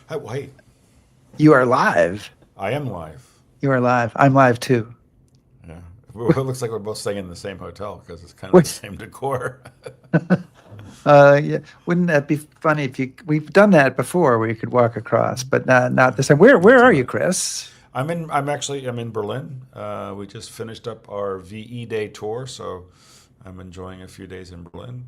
Hey, wait, You are live. I am live. You are live. I'm live too. Yeah. It looks like we're both staying in the same hotel because it's kind of the Wait. same decor. Yeah. Wouldn't that be funny if you? We've done that before, where you could walk across, but not this time. Where Not are you, tonight. Chris? I'm in Berlin. We just finished up our VE Day tour, so I'm enjoying a few days in Berlin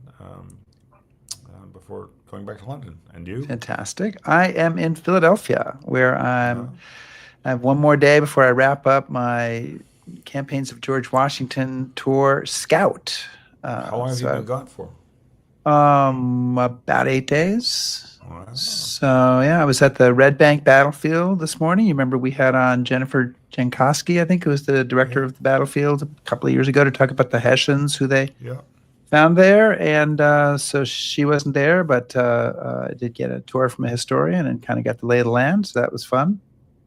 before going back to London. And you? Fantastic. I am in Philadelphia, where Uh, I have one more day before I wrap up my campaigns of George Washington tour scout. how long have you been So gone for? about 8 days. Wow. So yeah, I was at the Red Bank battlefield this morning. You remember we had on Jennifer Jankowski, I think, who was the director Yeah. of the battlefield a couple of years ago, to talk about the Hessians who they Yeah. found there. And so she wasn't there, but I did get a tour from a historian and kind of got the lay of the land. So that was fun.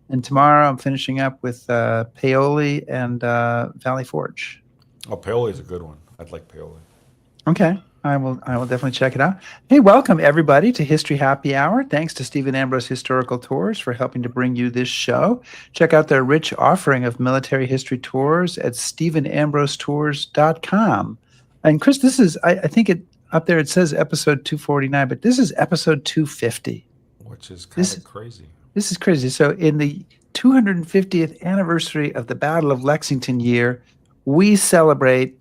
And tomorrow I'm finishing up with Paoli and Valley Forge. Oh, Paoli is a good one. I'd like Paoli. Okay. I will definitely check it out. Hey, welcome everybody to History Happy Hour. Thanks to Stephen Ambrose Historical Tours for helping to bring you this show. Check out their rich offering of military history tours at stephenambrosetours.com. And Chris, this is I think it up there it says episode 249, but this is episode 250. Which is kind This of crazy. this is crazy. So in the 250th anniversary of the Battle of Lexington year, we celebrate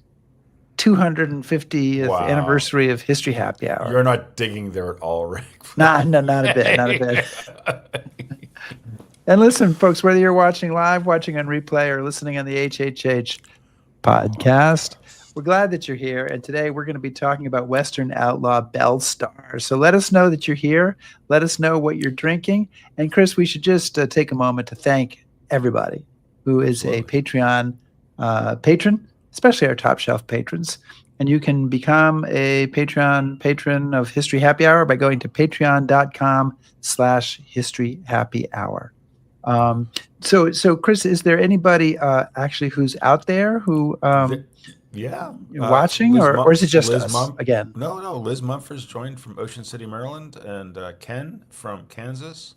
250th Wow. anniversary of History Happy Hour. You're not digging there at all, Rick. Nah, no, not a bit, not a bit. And listen, folks, whether you're watching live, watching on replay, or listening on the HHH podcast, we're glad that you're here. And today we're going to be talking about Western outlaw Belle Starr. So let us know that you're here. Let us know what you're drinking. And Chris, we should just take a moment to thank everybody who is a Absolutely. Patreon patron, especially our top shelf patrons. And you can become a Patreon patron of History Happy Hour by going to patreon.com/History Happy Hour. So Chris, is there anybody actually who's out there who The, yeah. watching, or is it just Liz us again? No, no. Liz Mumford's joined from Ocean City, Maryland, and Ken from Kansas.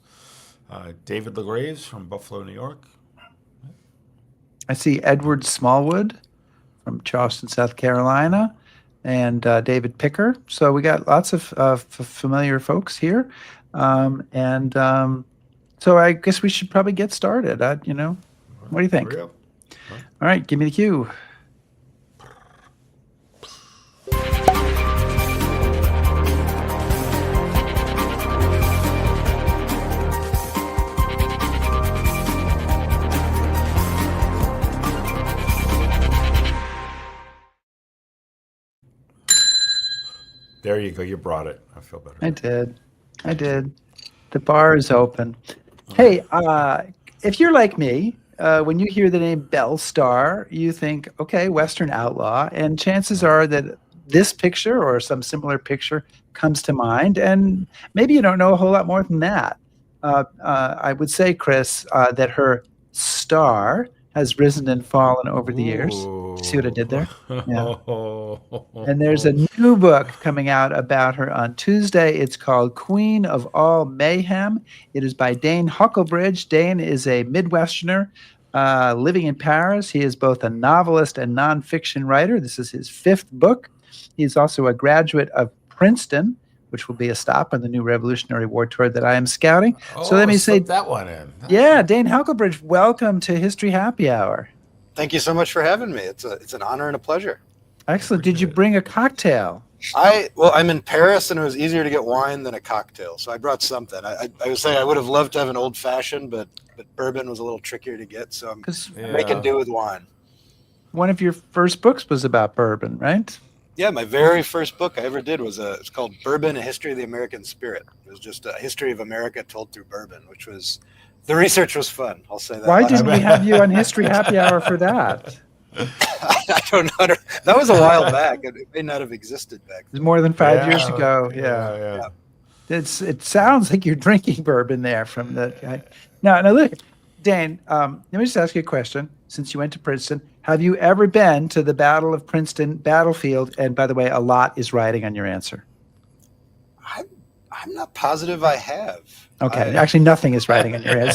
David LaGraves from Buffalo, New York. I see Edward Smallwood from Charleston, South Carolina, and David Picker. So we got lots of familiar folks here, and so I guess we should probably get started. All What do right, you think? hurry up. Huh? All right, give me the cue. There you go. You brought it. I feel better. I did. I Thank you. did. The bar is open. All Hey, right. if you're like me, when you hear the name Belle Starr, you think, okay, Western outlaw, and chances Right. are that this picture or some similar picture comes to mind, and maybe you don't know a whole lot more than that. I would say, Chris, that her star has risen and fallen over the years. See what I Ooh. did there? Yeah. And there's a new book coming out about her on Tuesday. It's called Queen of All Mayhem. It is by Dane Hucklebridge. Dane is a Midwesterner living in Paris. He is both a novelist and nonfiction writer. This is his fifth book. He's also a graduate of Princeton, which will be a stop on the new Revolutionary War tour that I am scouting. So let Oh, me slip say, that one in. yeah, Dane Hucklebridge, welcome to History Happy Hour. Thank you so much for having me. It's an honor and a pleasure. Excellent. Did you Appreciate it. bring a cocktail? I'm in Paris and it was easier to get wine than a cocktail, so I brought something. I was saying I would have loved to have an old fashioned, but bourbon was a little trickier to get, so I'm Because making Yeah. do with wine. one of your first books was about bourbon, right? Yeah, my very first book I ever did it's called Bourbon: A History of the American Spirit. It was just a history of America told through bourbon, which was the research was fun. I'll say that. Why Lots I of- didn't we have you on History Happy Hour for that? I don't know. That was a while back. It may not have existed back It was then. more than 5 years Yeah. ago. Yeah. Yeah. Yeah. It sounds like you're drinking bourbon there from the guy. Now look, Dane, let me just ask you a question. Since you went to Princeton, have you ever been to the Battle of Princeton battlefield? And by the way, a lot is riding on your answer. I'm not positive I have. Okay. Actually, nothing is writing in your head.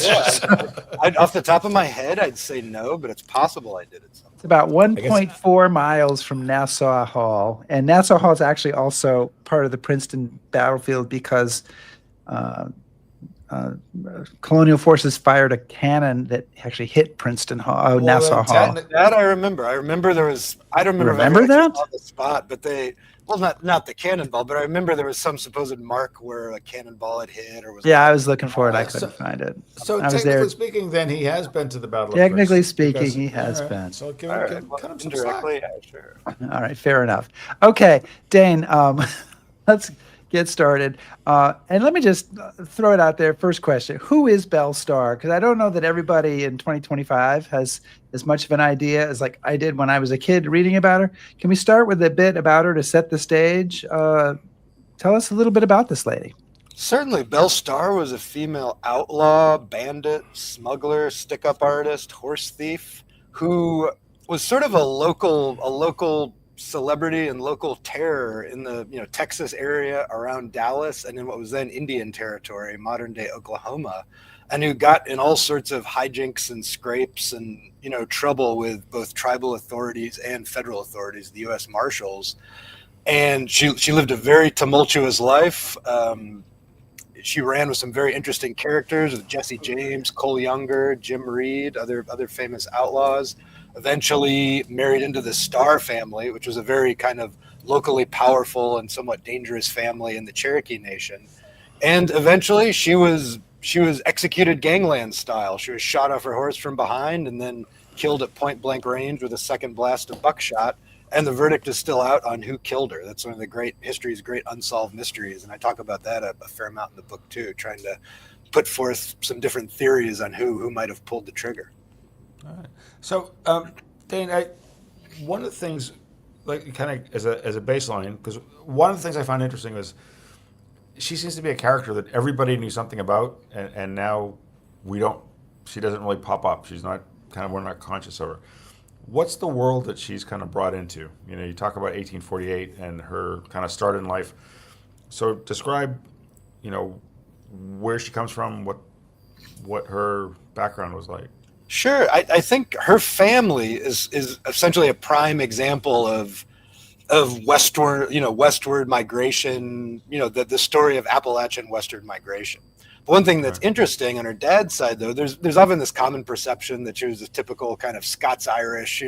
Off the top of my head, I'd say no, but it's possible I did it. It's about I guess- 1.4 miles from Nassau Hall. And Nassau Hall is actually also part of the Princeton battlefield because colonial forces fired a cannon that actually hit Princeton Hall, Nassau Hall. That I remember. I remember there was. I don't remember. Remember if I that? actually saw the spot, but they. Well, not the cannonball, but I remember there was some supposed mark where a cannonball had hit, or was. Yeah, I was looking for it. I couldn't find it. So I was technically there. speaking, then he has been to the Battle of Technically Princeton, speaking, because- he has all right, been. So give All him, right, give, well, cut him some slack. indirectly, yeah, sure. All right, fair enough. Okay, Dane, let's get started. And let me just throw it out there. First question: who is Belle Starr? Because I don't know that everybody in 2025 has as much of an idea as like I did when I was a kid reading about her. Can we start with a bit about her to set the stage? Tell us a little bit about this lady. Certainly, Belle Starr was a female outlaw, bandit, smuggler, stick-up artist, horse thief, who was sort of a local celebrity and local terror in the Texas area around Dallas and in what was then Indian Territory, modern day Oklahoma, and who got in all sorts of hijinks and scrapes and trouble with both tribal authorities and federal authorities, the U.S. Marshals. And she lived a very tumultuous life. She ran with some very interesting characters, with Jesse James, Cole Younger, Jim Reed, other famous outlaws. Eventually married into the Starr family, which was a very kind of locally powerful and somewhat dangerous family in the Cherokee Nation. And eventually she was executed gangland style. She was shot off her horse from behind and then killed at point blank range with a second blast of buckshot. And the verdict is still out on who killed her. That's one of the history's great unsolved mysteries. And I talk about that a fair amount in the book too, trying to put forth some different theories on who might have pulled the trigger. All right. So, Dane, one of the things, like kind of as a baseline, because one of the things I found interesting was she seems to be a character that everybody knew something about, and now she doesn't really pop up. She's not we're not conscious of her. What's the world that she's kind of brought into? You talk about 1848 and her kind of start in life. So describe, where she comes from, what her background was like. Sure. I think her family is essentially a prime example of westward migration, the story of Appalachian westward migration. But one thing that's interesting on her dad's side, though, there's often this common perception that she was a typical kind of Scots-Irish,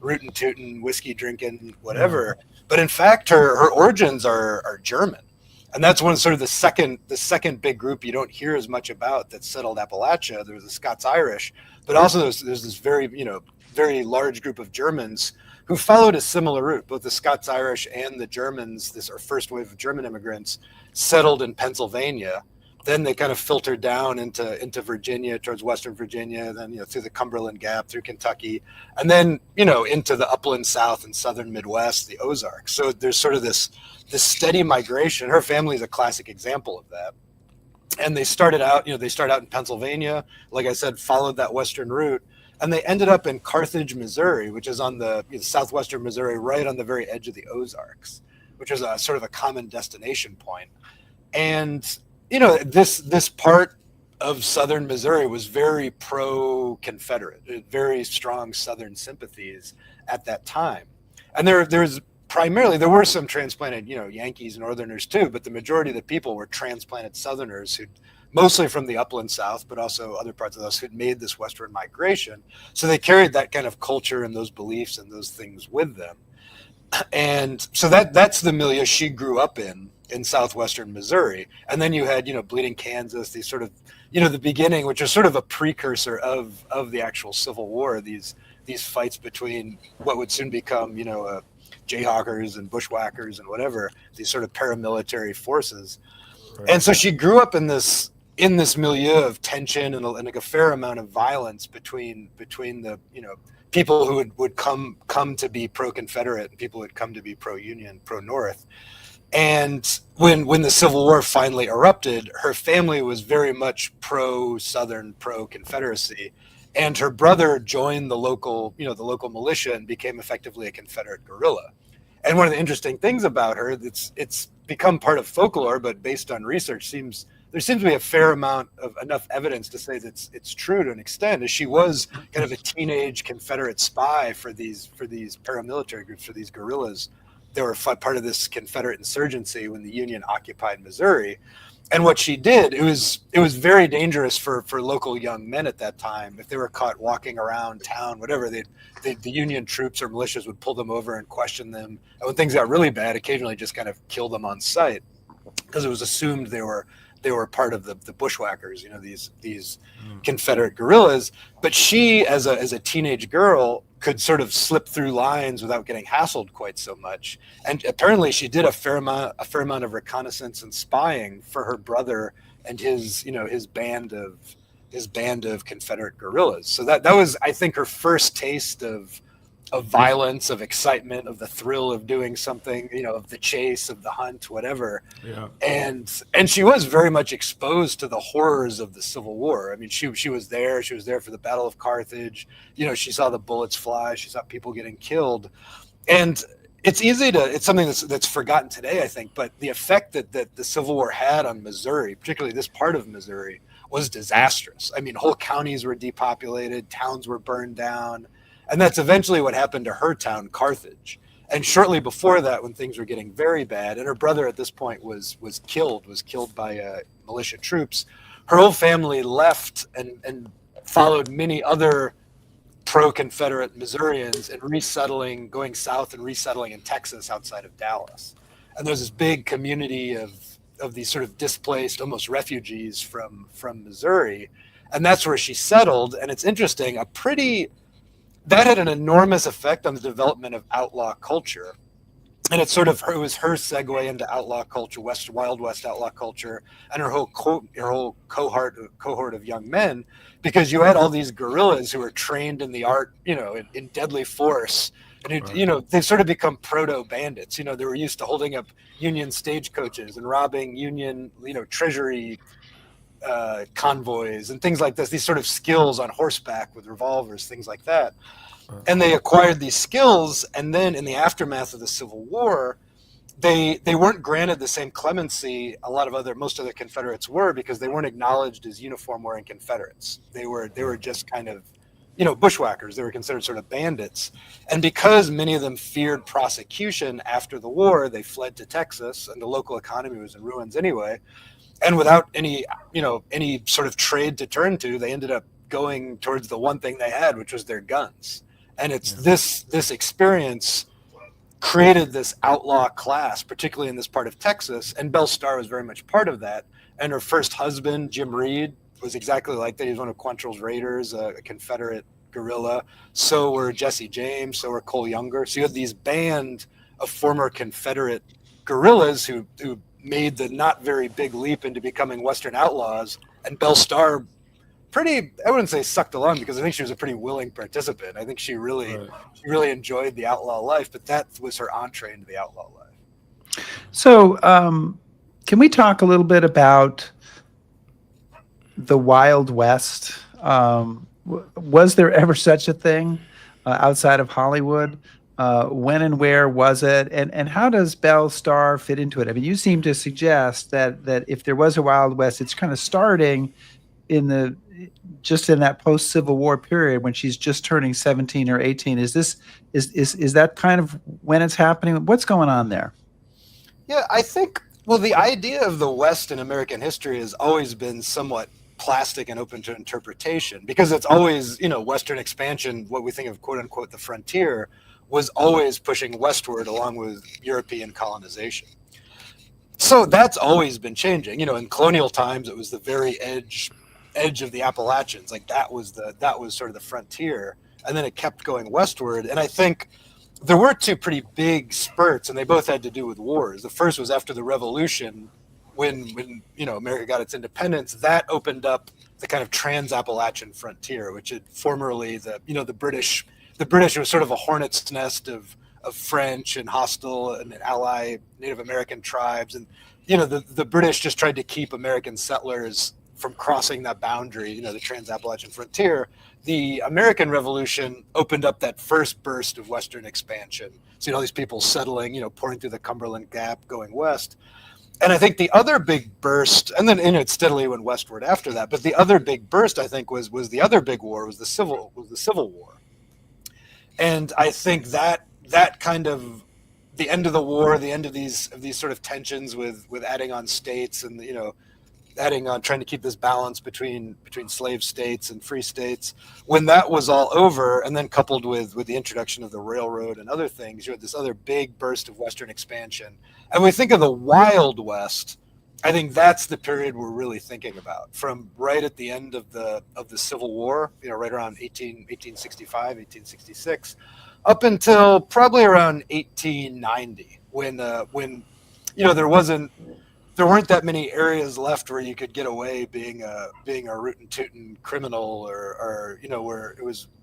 rootin' tootin', whiskey drinking, whatever. But in fact, her origins are German. And that's one sort of the second big group you don't hear as much about that settled Appalachia. There was the Scots-Irish, but also there's this very large group of Germans who followed a similar route. Both the Scots-Irish and the Germans, this first wave of German immigrants, settled in Pennsylvania. Then they kind of filtered down into Virginia, towards Western Virginia, then through the Cumberland Gap, through Kentucky, and then into the upland South and Southern Midwest, the Ozarks. So there's sort of this steady migration. Her family is a classic example of that. And they started out in Pennsylvania, like I said, followed that western route, and they ended up in Carthage, Missouri, which is on the southwestern Missouri, right on the very edge of the Ozarks, which is a sort of a common destination point. And this part of southern Missouri was very pro-Confederate, very strong Southern sympathies at that time. And there were some transplanted, Yankees, Northerners too, but the majority of the people were transplanted Southerners who, mostly from the upland South, but also other parts of us who'd made this westward migration. So they carried that kind of culture and those beliefs and those things with them. And so that's the milieu she grew up in southwestern Missouri. And then you had, Bleeding Kansas, these sort of, the beginning, which is sort of a precursor of the actual Civil War, these fights between what would soon become, Jayhawkers and bushwhackers and whatever, these sort of paramilitary forces. Right. And so she grew up in this milieu of tension and like a fair amount of violence between the, people who would come to be pro-Confederate and people who would come to be pro-Union, pro-North. And when the Civil War finally erupted, her family was very much pro-Southern, pro-Confederacy. And her brother joined the local militia and became effectively a Confederate guerrilla. And one of the interesting things about her, it's become part of folklore, but based on research seems there seems to be a fair amount of enough evidence to say that it's true to an extent, as she was kind of a teenage Confederate spy for these paramilitary groups, for these guerrillas. They were part of this Confederate insurgency when the Union occupied Missouri. And what she did, it was very dangerous for local young men at that time. If they were caught walking around town, whatever, the Union troops or militias would pull them over and question them. And when things got really bad, occasionally just kind of kill them on sight, because it was assumed they were part of the bushwhackers, these Confederate guerrillas. But she, as a teenage girl, could sort of slip through lines without getting hassled quite so much. And apparently she did a fair amount of reconnaissance and spying for her brother and his band of Confederate guerrillas. So that was, I think, her first taste of violence, of excitement, of the thrill of doing something, of the chase, of the hunt, whatever. Yeah. And she was very much exposed to the horrors of the Civil War. I mean, she was there. She was there for the Battle of Carthage. She saw the bullets fly. She saw people getting killed. And it's something that's forgotten today, I think. But the effect that the Civil War had on Missouri, particularly this part of Missouri, was disastrous. I mean, whole counties were depopulated. Towns were burned down. And that's eventually what happened to her town, Carthage. And shortly before that, when things were getting very bad, and her brother at this point was killed by militia troops, her whole family left and followed many other pro-Confederate Missourians and going south and resettling in Texas outside of Dallas. And there's this big community of these sort of displaced, almost refugees from Missouri. And that's where she settled. And it's interesting, that had an enormous effect on the development of outlaw culture. And it was her segue into outlaw culture, Wild West outlaw culture, and her whole cohort of young men, because you had all these guerrillas who were trained in the art, in deadly force. And, they've sort of become proto-bandits. They were used to holding up Union stagecoaches and robbing Union, treasury convoys and things like this, these sort of skills on horseback with revolvers, things like that. And they acquired these skills, and then in the aftermath of the Civil War, they weren't granted the same clemency most other Confederates were, because they weren't acknowledged as uniform-wearing Confederates. They were just kind of, bushwhackers. They were considered sort of bandits. And because many of them feared prosecution after the war, they fled to Texas, and the local economy was in ruins anyway. And without any sort of trade to turn to, they ended up going towards the one thing they had, which was their guns. And it's this experience created this outlaw class, particularly in this part of Texas. And Belle Starr was very much part of that. And her first husband, Jim Reed, was exactly like that. He was one of Quantrill's raiders, a Confederate guerrilla. So were Jesse James, so were Cole Younger. So you had these band of former Confederate guerrillas who made the not very big leap into becoming Western outlaws. And Belle Starr I wouldn't say sucked along, because I think she was a pretty willing participant. I think she really enjoyed the outlaw life, but that was her entree into the outlaw life. So can we talk a little bit about the Wild West? Was there ever such a thing outside of Hollywood? When and where was it? And how does Belle Starr fit into it? I mean, you seem to suggest that if there was a Wild West, it's kind of starting in that post-Civil War period when she's just turning 17 or 18. Is that kind of when it's happening? What's going on there? Yeah, I think, the idea of the West in American history has always been somewhat plastic and open to interpretation, because it's always, Western expansion, what we think of, quote unquote, the frontier, was always pushing westward along with European colonization. So that's always been changing. In colonial times, it was the very edge of the Appalachians. Like that was sort of the frontier, and then it kept going westward. And I think there were two pretty big spurts, and they both had to do with wars. The first was after the Revolution, when America got its independence. That opened up the kind of trans-Appalachian frontier, which had formerly the British was sort of a hornet's nest of French and hostile and ally Native American tribes, and the British just tried to keep American settlers from crossing that boundary, the trans-Appalachian frontier. The American Revolution opened up that first burst of Western expansion. So all these people settling, pouring through the Cumberland Gap, going west. And I think the other big burst, and then it steadily went westward after that. But the other big burst, I think, was the other big war, was the Civil War. And I think that kind of the end of the war, the end of these sort of tensions with adding on states, and adding on, trying to keep this balance between slave states and free states. When that was all over, and then coupled with the introduction of the railroad and other things, you had this other big burst of Western expansion. And when we think of the Wild West, I think that's the period we're really thinking about, from right at the end of the Civil War, right around 1865, 1866, up until probably around 1890, when there weren't that many areas left where you could get away being a rootin' tootin' criminal, or where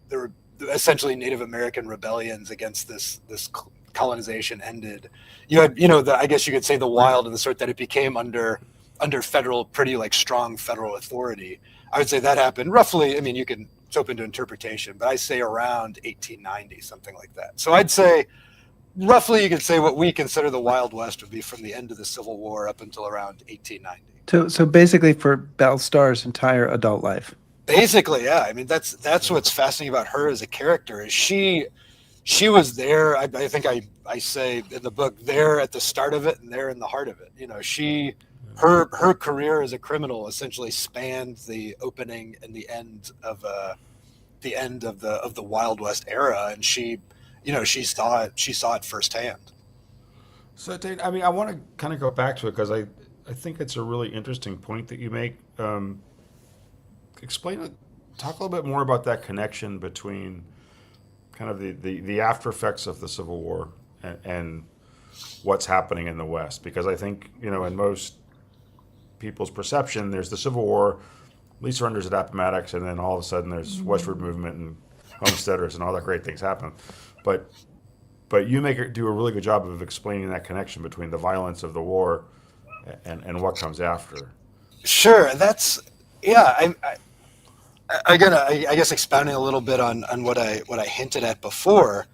there were essentially Native American rebellions against this colonization ended. You had I guess you could say the Wild, in the sort that it became under federal, pretty like strong federal authority. I would say that happened roughly. I mean, it's open to interpretation, but I say around 1890, something like that. So I'd say roughly you could say what we consider the Wild West would be from the end of the Civil War up until around 1890. So basically for Belle Starr's entire adult life. Basically, yeah. I mean, that's what's fascinating about her as a character, is she was there. I think I say in the book, there at the start of it and there in the heart of it. Her career as a criminal essentially spanned the opening and the end of the Wild West era, and she saw it firsthand. So, Dane, I mean, I want to kind of go back to it because I think it's a really interesting point that you make. Talk a little bit more about that connection between kind of the after effects of the Civil War and what's happening in the West. Because I think, in most people's perception, there's the Civil War, lease surrenders at Appomattox, and then all of a sudden there's westward movement and homesteaders and all that great things happen. But you do a really good job of explaining that connection between the violence of the war and what comes after. Sure, that's yeah. I guess expounding a little bit on what I hinted at before.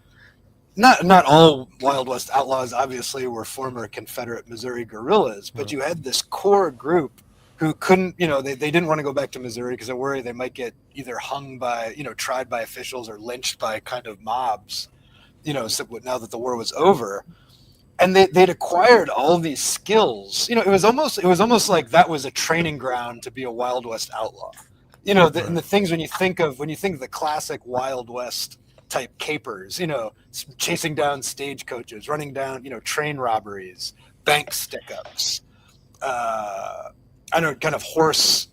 Not all Wild West outlaws obviously were former Confederate Missouri guerrillas, but you had this core group who couldn't, they didn't want to go back to Missouri because they're worried they might get either hung by, tried by officials or lynched by kind of mobs, so now that the war was over. And they'd acquired all these skills. It was almost like that was a training ground to be a Wild West outlaw. And the things when you think of the classic Wild West type capers, chasing down stagecoaches, running down, train robberies, bank stickups, kind of horse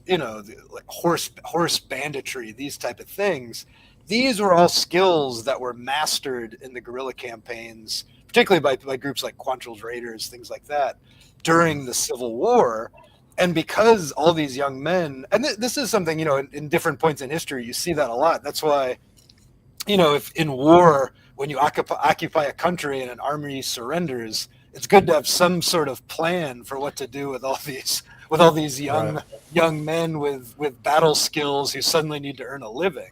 banditry, these type of things. These were all skills that were mastered in the guerrilla campaigns, particularly by groups like Quantrill's Raiders, things like that, during the Civil War. And because all these young men, and this is something, in different points in history, you see that a lot. That's why, if in war, when you occupy a country and an army surrenders, it's good to have some sort of plan for what to do with all these young men with battle skills who suddenly need to earn a living.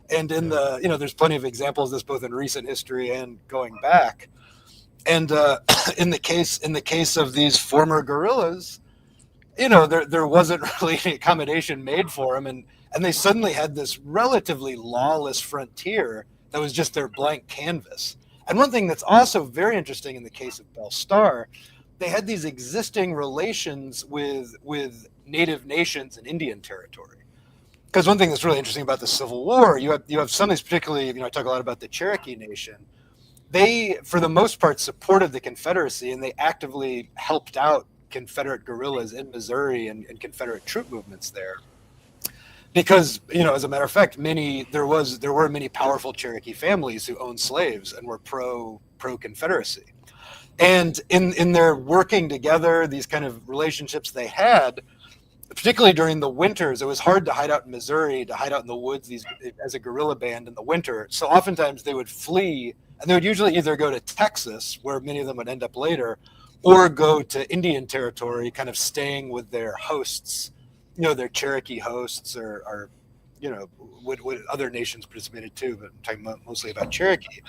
And in there's plenty of examples of this both in recent history and going back. And in the case of these former guerrillas, there wasn't really any accommodation made for them, and they suddenly had this relatively lawless frontier that was just their blank canvas. And one thing that's also very interesting in the case of Belle Starr, they had these existing relations with native nations and Indian territory. Because one thing that's really interesting about the Civil War, you have some of these, particularly, I talk a lot about the Cherokee Nation. They, for the most part, supported the Confederacy, and they actively helped out Confederate guerrillas in Missouri and Confederate troop movements there. Because, as a matter of fact, there were many powerful Cherokee families who owned slaves and were pro Confederacy. And in their working together, these kind of relationships they had, particularly during the winters, it was hard to hide out in Missouri, to hide out in the woods as a guerrilla band in the winter. So oftentimes they would flee, and they would usually either go to Texas, where many of them would end up later, or go to Indian territory, kind of staying with their hosts, their Cherokee hosts, or what other nations participated too, but I'm talking mostly about Cherokee.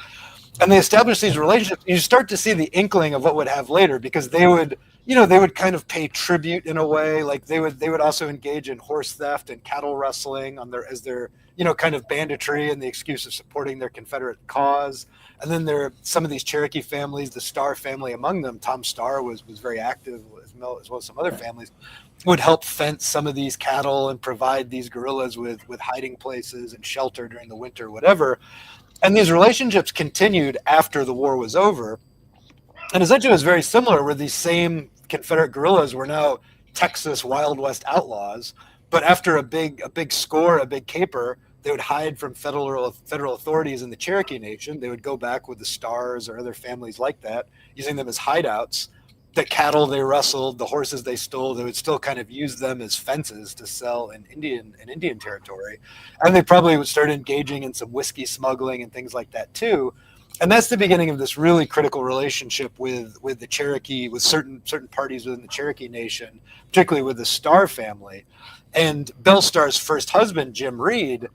And they established these relationships. You start to see the inkling of what would have later, because they would they would kind of pay tribute in a way. Like they would also engage in horse theft and cattle rustling as their kind of banditry and the excuse of supporting their Confederate cause. And then some of these Cherokee families, the Starr family among them, Tom Starr was very active as well as some other families, would help fence some of these cattle and provide these guerrillas with hiding places and shelter during the winter, whatever. And these relationships continued after the war was over. And essentially it was very similar, where these same Confederate guerrillas were now Texas Wild West outlaws. But after a big score, a big caper, they would hide from federal authorities in the Cherokee Nation. They would go back with the Starrs or other families like that, using them as hideouts. The cattle they rustled, the horses they stole, they would still kind of use them as fences to sell in Indian territory. And they probably would start engaging in some whiskey smuggling and things like that too. And that's the beginning of this really critical relationship with the Cherokee, with certain parties within the Cherokee Nation, particularly with the Starr family. And Belle Starr's first husband, Jim Reed,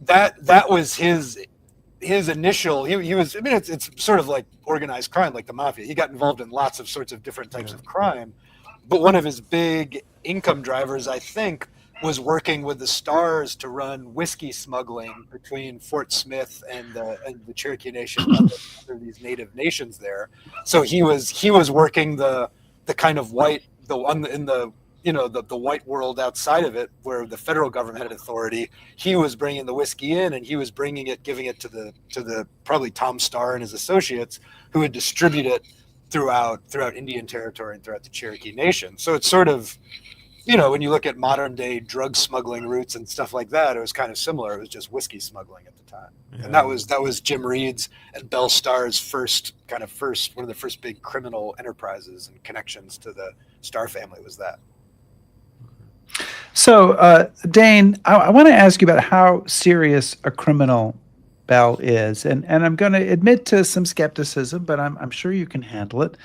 that was his initial. He was. I mean, it's sort of like organized crime, like the mafia. He got involved in lots of sorts of different types of crime, but one of his big income drivers, I think, was working with the Starrs to run whiskey smuggling between Fort Smith and the Cherokee Nation, other these native nations there. So he was working the kind of white, the one in the the white world outside of it, where the federal government had authority. He was bringing the whiskey in, and he was giving it to the probably Tom Starr and his associates, who would distribute it throughout Indian territory and throughout the Cherokee Nation. So it's sort of, when you look at modern day drug smuggling routes and stuff like that, it was kind of similar. It was just whiskey smuggling at the time. Yeah. And that was Jim Reed's and Belle Starr's first one of the first big criminal enterprises and connections to the Starr family was that. So, Dane, I want to ask you about how serious a criminal Belle is, and I'm going to admit to some skepticism, but I'm sure you can handle it.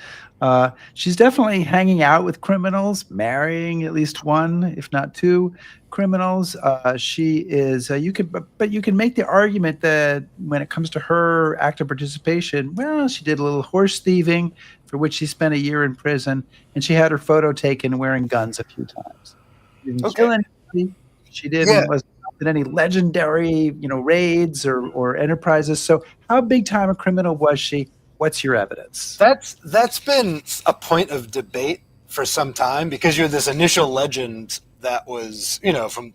She's definitely hanging out with criminals, marrying at least one, if not two, criminals. She is. You can make the argument that when it comes to her active participation, well, she did a little horse thieving, for which she spent a year in prison, and she had her photo taken wearing guns a few times. Didn't kill anybody. She wasn't in any legendary, raids or enterprises. So, how big time a criminal was she? What's your evidence? That's been a point of debate for some time, because you had this initial legend that was,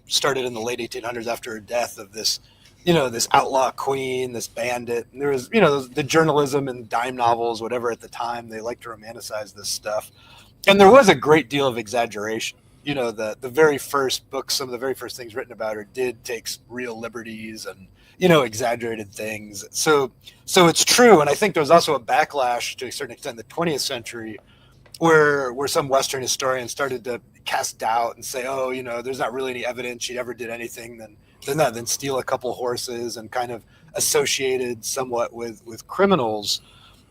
started in the late 1800s after her death, of this, this outlaw queen, this bandit. And there was, the journalism and dime novels, whatever at the time, they liked to romanticize this stuff. And there was a great deal of exaggeration. The very first books, some of the very first things written about her did take real liberties and, exaggerated things. So it's true. And I think there was also a backlash to a certain extent in the 20th century where some Western historians started to cast doubt and say, oh, there's not really any evidence she ever did anything than steal a couple horses, and kind of associated somewhat with criminals.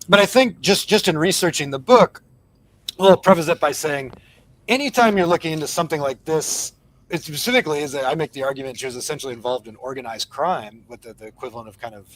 But I think just in researching the book, I'll preface it by saying, anytime you're looking into something like this, it specifically is that I make the argument she was essentially involved in organized crime, with the equivalent of kind of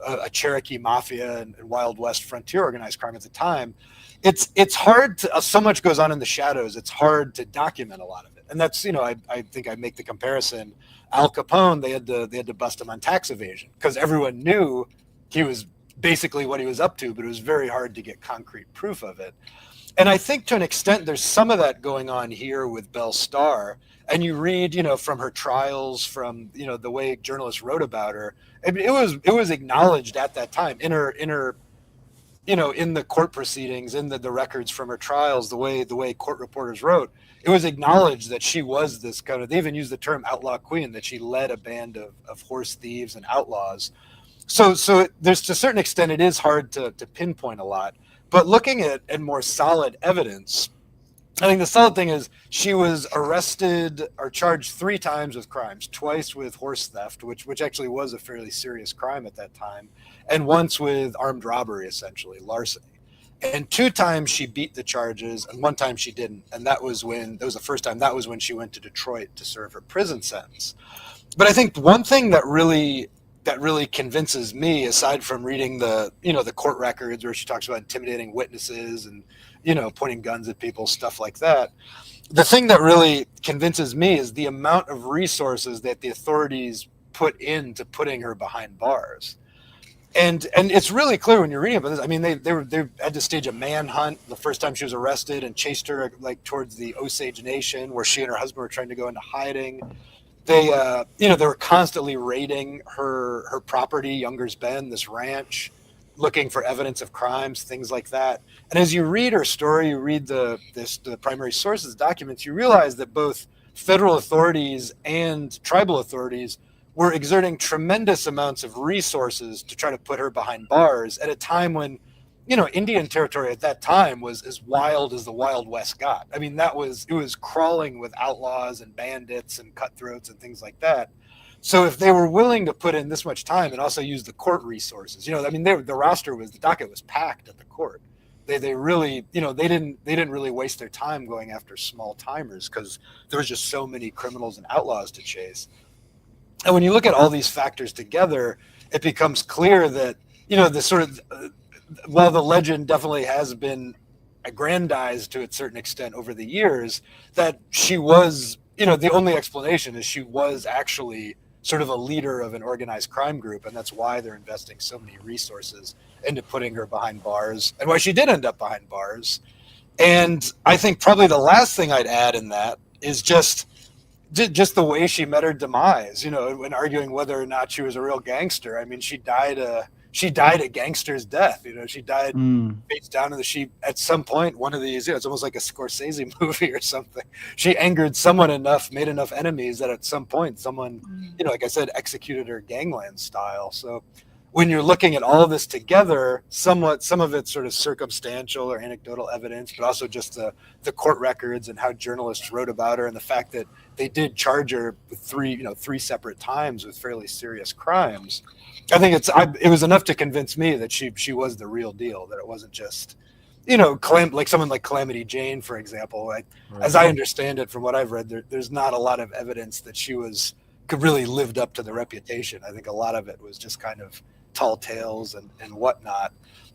a Cherokee mafia and Wild West frontier organized crime at the time. It's hard to, so much goes on in the shadows. It's hard to document a lot of it. And that's, I think I make the comparison. Al Capone, they had to bust him on tax evasion, because everyone knew he was basically what he was up to, but it was very hard to get concrete proof of it. And I think to an extent, there's some of that going on here with Belle Starr. And you read, from her trials, from, the way journalists wrote about her. I mean, it was acknowledged at that time in her, in the court proceedings, in the records from her trials, the way court reporters wrote, it was acknowledged that she was this kind of, they even used the term outlaw queen, that she led a band of horse thieves and outlaws. So there's, to a certain extent, it is hard to pinpoint a lot. But looking at more solid evidence, I think the solid thing is she was arrested or charged 3 times with crimes, twice with horse theft, which actually was a fairly serious crime at that time, and once with armed robbery, essentially, larceny. And 2 times she beat the charges, and 1 time she didn't. And that was the first time, that was when she went to Detroit to serve her prison sentence. But I think one thing that that really convinces me, aside from reading the court records where she talks about intimidating witnesses and pointing guns at people, stuff like that. The thing that really convinces me is the amount of resources that the authorities put into putting her behind bars. And it's really clear when you're reading about this. I mean, they had to stage a manhunt the first time she was arrested and chased her like towards the Osage Nation, where she and her husband were trying to go into hiding. They were constantly raiding her property, Younger's Bend, this ranch, looking for evidence of crimes, things like that. And as you read her story, you read the primary sources documents, you realize that both federal authorities and tribal authorities were exerting tremendous amounts of resources to try to put her behind bars at a time when, Indian territory at that time was as wild as the Wild West got. I mean, it was crawling with outlaws and bandits and cutthroats and things like that. So if they were willing to put in this much time and also use the court resources, the docket was packed at the court. They really, they didn't really waste their time going after small timers because there was just so many criminals and outlaws to chase. And when you look at all these factors together, it becomes clear that, the sort of, while the legend definitely has been aggrandized to a certain extent over the years, that she was, the only explanation is she was actually sort of a leader of an organized crime group. And that's why they're investing so many resources into putting her behind bars and why she did end up behind bars. And I think probably the last thing I'd add in that is just the way she met her demise, when arguing whether or not she was a real gangster. I mean, she died a gangster's death. She died face down in the sheep. At some point, one of these, it's almost like a Scorsese movie or something. She angered someone enough, made enough enemies that at some point, someone, like I said, executed her gangland style. So when you're looking at all of this together, some of it's sort of circumstantial or anecdotal evidence, but also just the court records and how journalists wrote about her and the fact that they did charge her with three separate times with fairly serious crimes. I think it was enough to convince me that she was the real deal, that it wasn't just, like someone like Calamity Jane, for example. Right. As I understand it, from what I've read, there's not a lot of evidence that she could really lived up to the reputation. I think a lot of it was just kind of tall tales and whatnot.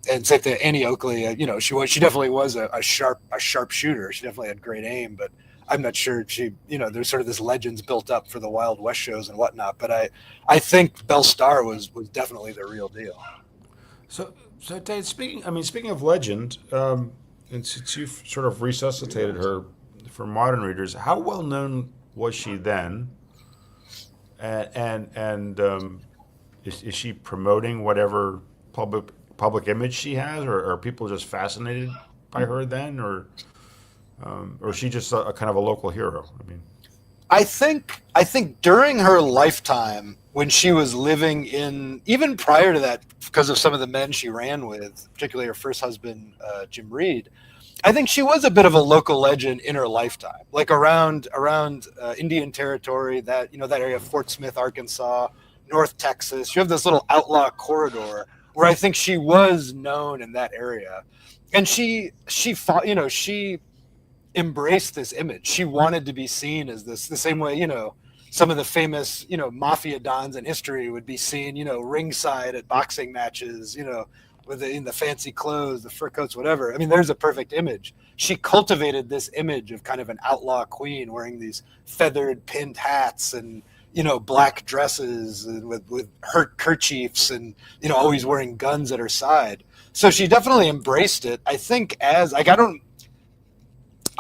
And same thing, Annie Oakley, she definitely was a sharp shooter. She definitely had great aim, but I'm not sure there's sort of this legends built up for the Wild West shows and whatnot. But I think Belle Starr was definitely the real deal. So Dave, speaking of legend, and since you've sort of resuscitated her for modern readers, how well known was she then? And is she promoting whatever public image she has, or are people just fascinated by her then, or is she just a kind of a local hero? I mean, I think during her lifetime, when she was living even prior to that, because of some of the men she ran with, particularly her first husband, Jim Reed, I think she was a bit of a local legend in her lifetime, like around Indian Territory, that area of Fort Smith, Arkansas, North Texas. You have this little outlaw corridor where I think she was known in that area, and she fought, she embraced this image. She wanted to be seen as this, the same way, some of the famous, mafia dons in history would be seen, ringside at boxing matches, in the fancy clothes, the fur coats, whatever. I mean, there's a perfect image. She cultivated this image of kind of an outlaw queen wearing these feathered pinned hats and, black dresses and with hurt kerchiefs and, always wearing guns at her side. So she definitely embraced it. I think I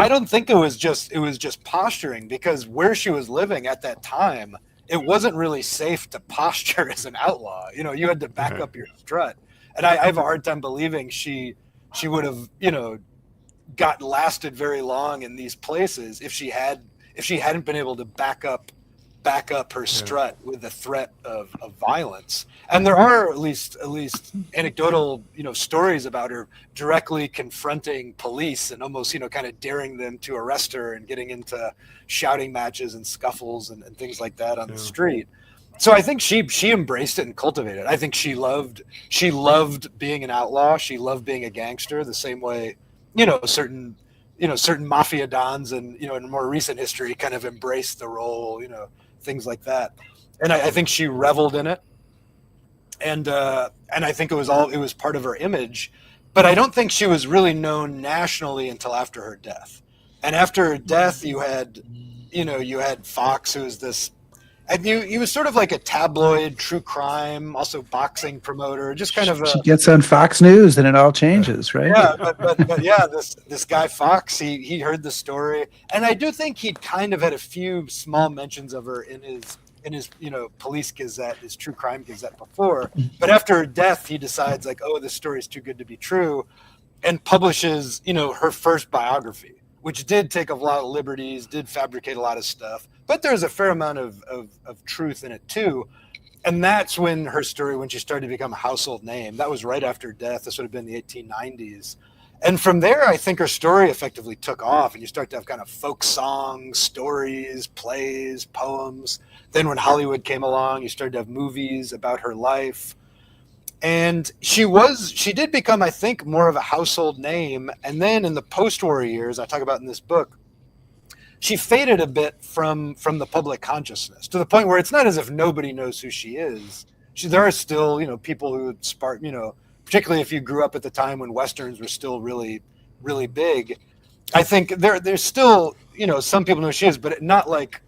don't think it was just posturing, because where she was living at that time, it wasn't really safe to posture as an outlaw. You had to back up your strut. And I have a hard time believing she would have, lasted very long in these places if she hadn't been able to back up her strut with the threat of violence. And there are at least anecdotal, stories about her directly confronting police and almost, kind of daring them to arrest her and getting into shouting matches and scuffles and things like that on the street. So I think she embraced it and cultivated it. I think she loved being an outlaw. She loved being a gangster the same way, certain mafia dons and, in more recent history kind of embraced the role, things like that. And I think she reveled in it. and I think it was part of her image, but I don't think she was really known nationally until after her death. And after her death, you had Fox, who was this. And he was sort of like a tabloid true crime, also boxing promoter, just kind of She gets on Fox News and it all changes, right? yeah, but yeah, this guy Fox, he heard the story, and I do think he'd kind of had a few small mentions of her in his police gazette, his true crime gazette before. But after her death, he decides like, oh, this story is too good to be true, and publishes her first biography, which did take a lot of liberties, did fabricate a lot of stuff, but there's a fair amount of truth in it too. And that's when her story, when she started to become a household name, that was right after death. This would have been the 1890s. And from there, I think her story effectively took off, and you start to have kind of folk songs, stories, plays, poems. Then when Hollywood came along, you started to have movies about her life. And she did become, I think, more of a household name. And then in the post-war years, I talk about in this book, she faded a bit from the public consciousness, to the point where it's not as if nobody knows who she is. There are still, people who spark, particularly if you grew up at the time when Westerns were still really, really big. I think there's still, some people know who she is, but not like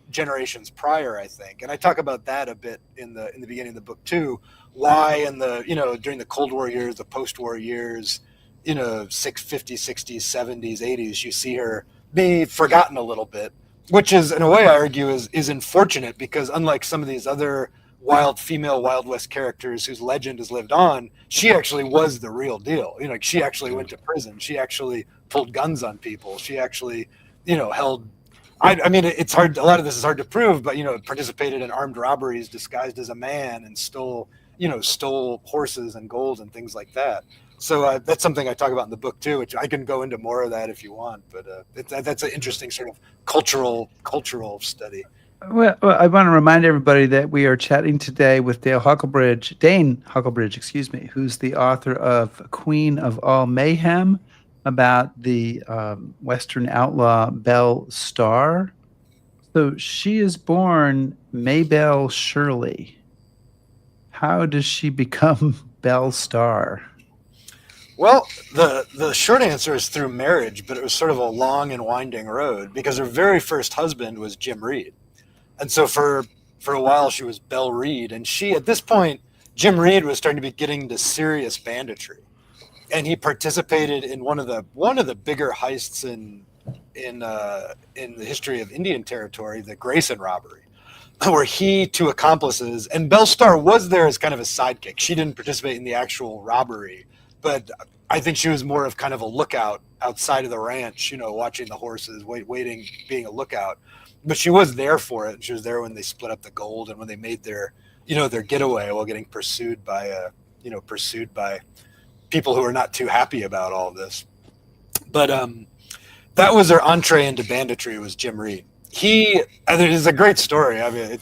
generations prior, I think. And I talk about that a bit in the beginning of the book too. Why in the, during the Cold War years, the post-war years, 50s, 60s, 70s, 80s, you see her be forgotten a little bit, which is, in a way, I argue, is unfortunate, because unlike some of these other female Wild West characters whose legend has lived on, she actually was the real deal. She actually went to prison. She actually pulled guns on people. She actually, held. I mean, it's hard. A lot of this is hard to prove, but participated in armed robberies disguised as a man and stole horses and gold and things like that. So that's something I talk about in the book too, which I can go into more of that if you want. But that's an interesting sort of cultural study. Well, I want to remind everybody that we are chatting today with Dane Hucklebridge, excuse me, who's the author of Queen of All Mayhem, about the Western outlaw Belle Starr. So she is born Maybelle Shirley. How does she become Belle Starr? Well, the short answer is through marriage, but it was sort of a long and winding road, because her very first husband was Jim Reed. And so for a while she was Belle Reed, and at this point, Jim Reed was starting to be getting into serious banditry. And he participated in one of the bigger heists in the history of Indian Territory, the Grayson robbery, where two accomplices, and Belle Starr was there as kind of a sidekick. She didn't participate in the actual robbery, but I think she was more of kind of a lookout outside of the ranch, watching the horses, waiting, being a lookout. But she was there for it. She was there when they split up the gold and when they made their getaway while getting pursued by people who are not too happy about all this. But that was her entree into banditry, was Jim Reed. It is a great story. I mean,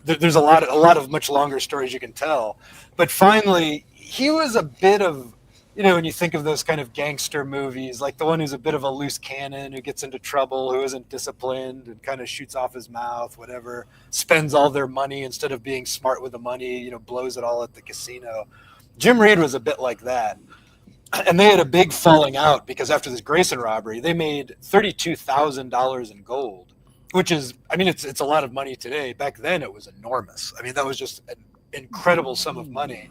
there's a lot of much longer stories you can tell. But finally, he was a bit of, when you think of those kind of gangster movies, like the one who's a bit of a loose cannon, who gets into trouble, who isn't disciplined and kind of shoots off his mouth, whatever, spends all their money instead of being smart with the money, blows it all at the casino. Jim Reed was a bit like that. And they had a big falling out, because after this Grayson robbery, they made $32,000 in gold, which is, I mean, it's a lot of money today. Back then it was enormous. I mean, that was just an incredible sum of money.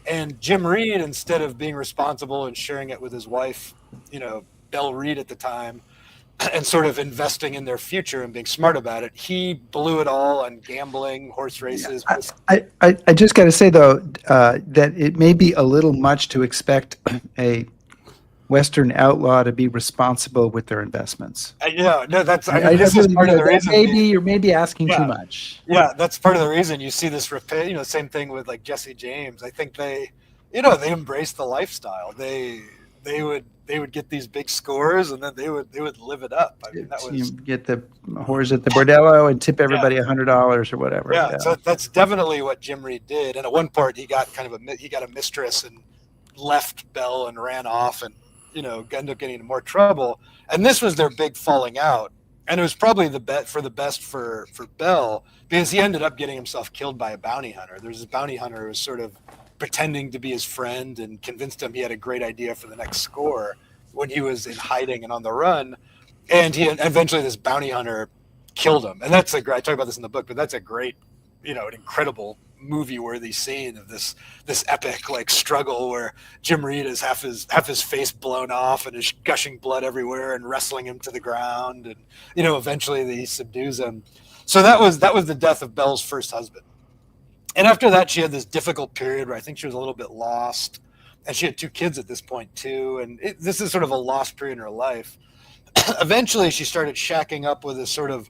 And Jim Reed, instead of being responsible and sharing it with his wife, Belle Reed at the time, and sort of investing in their future and being smart about it, he blew it all on gambling, horse races. I just got to say, though, that it may be a little much to expect a Western outlaw to be responsible with their investments. This is part of the reason. You're maybe asking too much. Yeah, that's part of the reason you see this same thing with like Jesse James. I think they embraced the lifestyle. They would get these big scores, and then they would live it up. I mean, that was, you get the whores at the bordello and tip everybody $100 or whatever. Yeah, so that's definitely what Jim Reed did. And at one part, he got a mistress and left Belle and ran off, and ended up getting into more trouble. And this was their big falling out. And it was probably the best for Bell, because he ended up getting himself killed by a bounty hunter. There's this bounty hunter who was sort of pretending to be his friend and convinced him he had a great idea for the next score when he was in hiding and on the run. And eventually this bounty hunter killed him. And that's I talk about this in the book, but that's a great, an incredible movie-worthy scene of this epic like struggle where Jim Reed has half his face blown off and is gushing blood everywhere and wrestling him to the ground, and eventually he subdues him. So that was the death of Belle's first husband. And after that, she had this difficult period where I think she was a little bit lost, and she had 2 kids at this point too. And this is sort of a lost period in her life. Eventually, she started shacking up with this sort of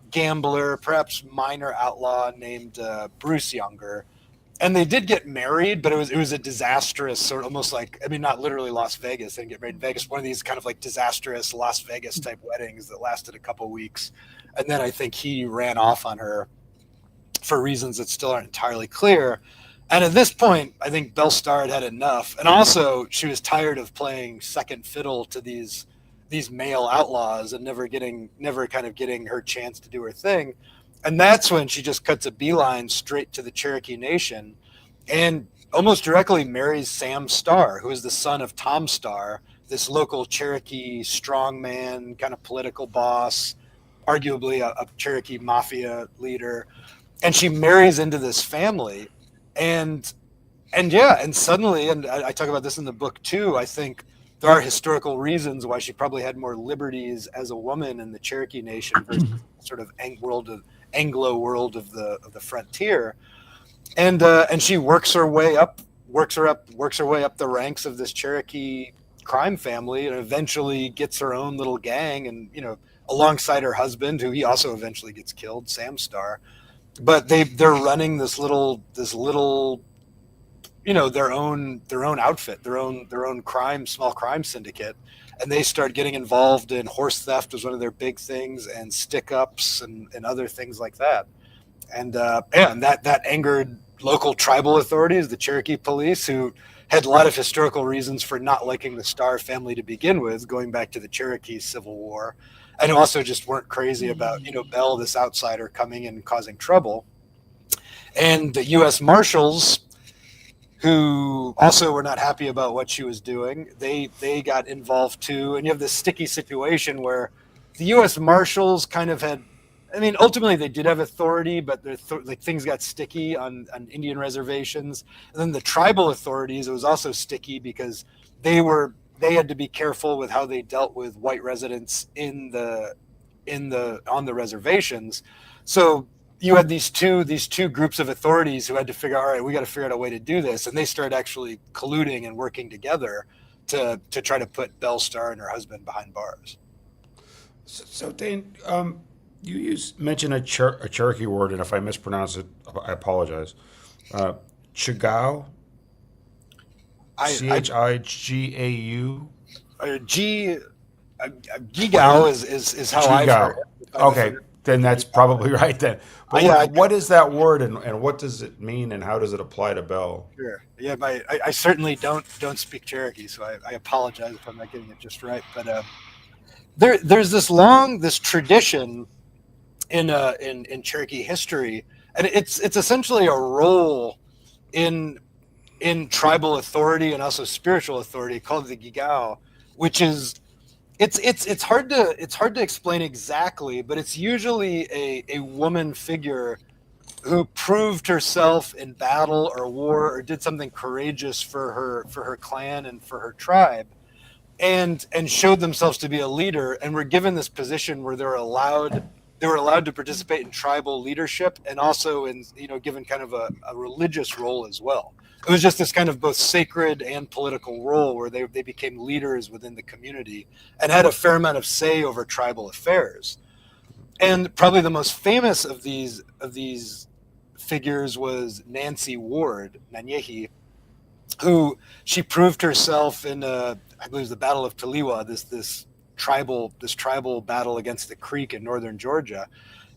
gambler, perhaps minor outlaw named Bruce Younger, and they did get married, but it was a disastrous sort of, almost like, I mean, not literally Las Vegas. They didn't get married in Vegas. One of these kind of like disastrous Las Vegas type weddings that lasted a couple weeks, and then I think he ran off on her for reasons that still aren't entirely clear. And at this point, I think Belle Starr had enough, and also she was tired of playing second fiddle to these male outlaws and never kind of getting her chance to do her thing. And that's when she just cuts a beeline straight to the Cherokee Nation and almost directly marries Sam Starr, who is the son of Tom Starr, this local Cherokee strongman, kind of political boss, arguably a Cherokee mafia leader. And she marries into this family. And suddenly, and I talk about this in the book too, I think there are historical reasons why she probably had more liberties as a woman in the Cherokee Nation versus sort of Anglo world of the frontier, and she works her way up the ranks of this Cherokee crime family, and eventually gets her own little gang, and alongside her husband, who he also eventually gets killed, Sam Starr. But they're running this little their own outfit, their own small crime syndicate, and they start getting involved in horse theft was one of their big things, and stickups and other things like that. And that angered local tribal authorities, the Cherokee police, who had a lot of historical reasons for not liking the Starr family to begin with, going back to the Cherokee Civil War, and also just weren't crazy about Belle, this outsider, coming in and causing trouble. And the U.S. Marshals, who also were not happy about what she was doing, they got involved too. And you have this sticky situation where the U.S. Marshals kind of had, I mean, ultimately they did have authority, but like things got sticky on Indian reservations. And then the tribal authorities, it was also sticky because they had to be careful with how they dealt with white residents on the reservations. So you had these two groups of authorities who had to figure out, all right, we got to figure out a way to do this. And they started actually colluding and working together to try to put Belle Starr and her husband behind bars. So Dane, you mentioned a Cherokee word, and if I mispronounce it, I apologize. Chigau? Chigau? Gigao is how I've heard it. Okay, then that's probably right then. But what is that word, and what does it mean, and how does it apply to Belle? Sure. Yeah, I certainly don't speak Cherokee, so I apologize if I'm not getting it just right. But there's this tradition in Cherokee history, and it's essentially a role in tribal authority and also spiritual authority called the Gigao, which is it's hard to explain exactly, but it's usually a woman figure who proved herself in battle or war or did something courageous for her clan and for her tribe, and showed themselves to be a leader, and were given this position where they were allowed to participate in tribal leadership, and also in given kind of a religious role as well. It was just this kind of both sacred and political role where they became leaders within the community and had a fair amount of say over tribal affairs. And probably the most famous of these figures was Nancy Ward, Nanyehi, who she proved herself in I believe it was the Battle of Taliwa, this tribal battle against the Creek in northern Georgia.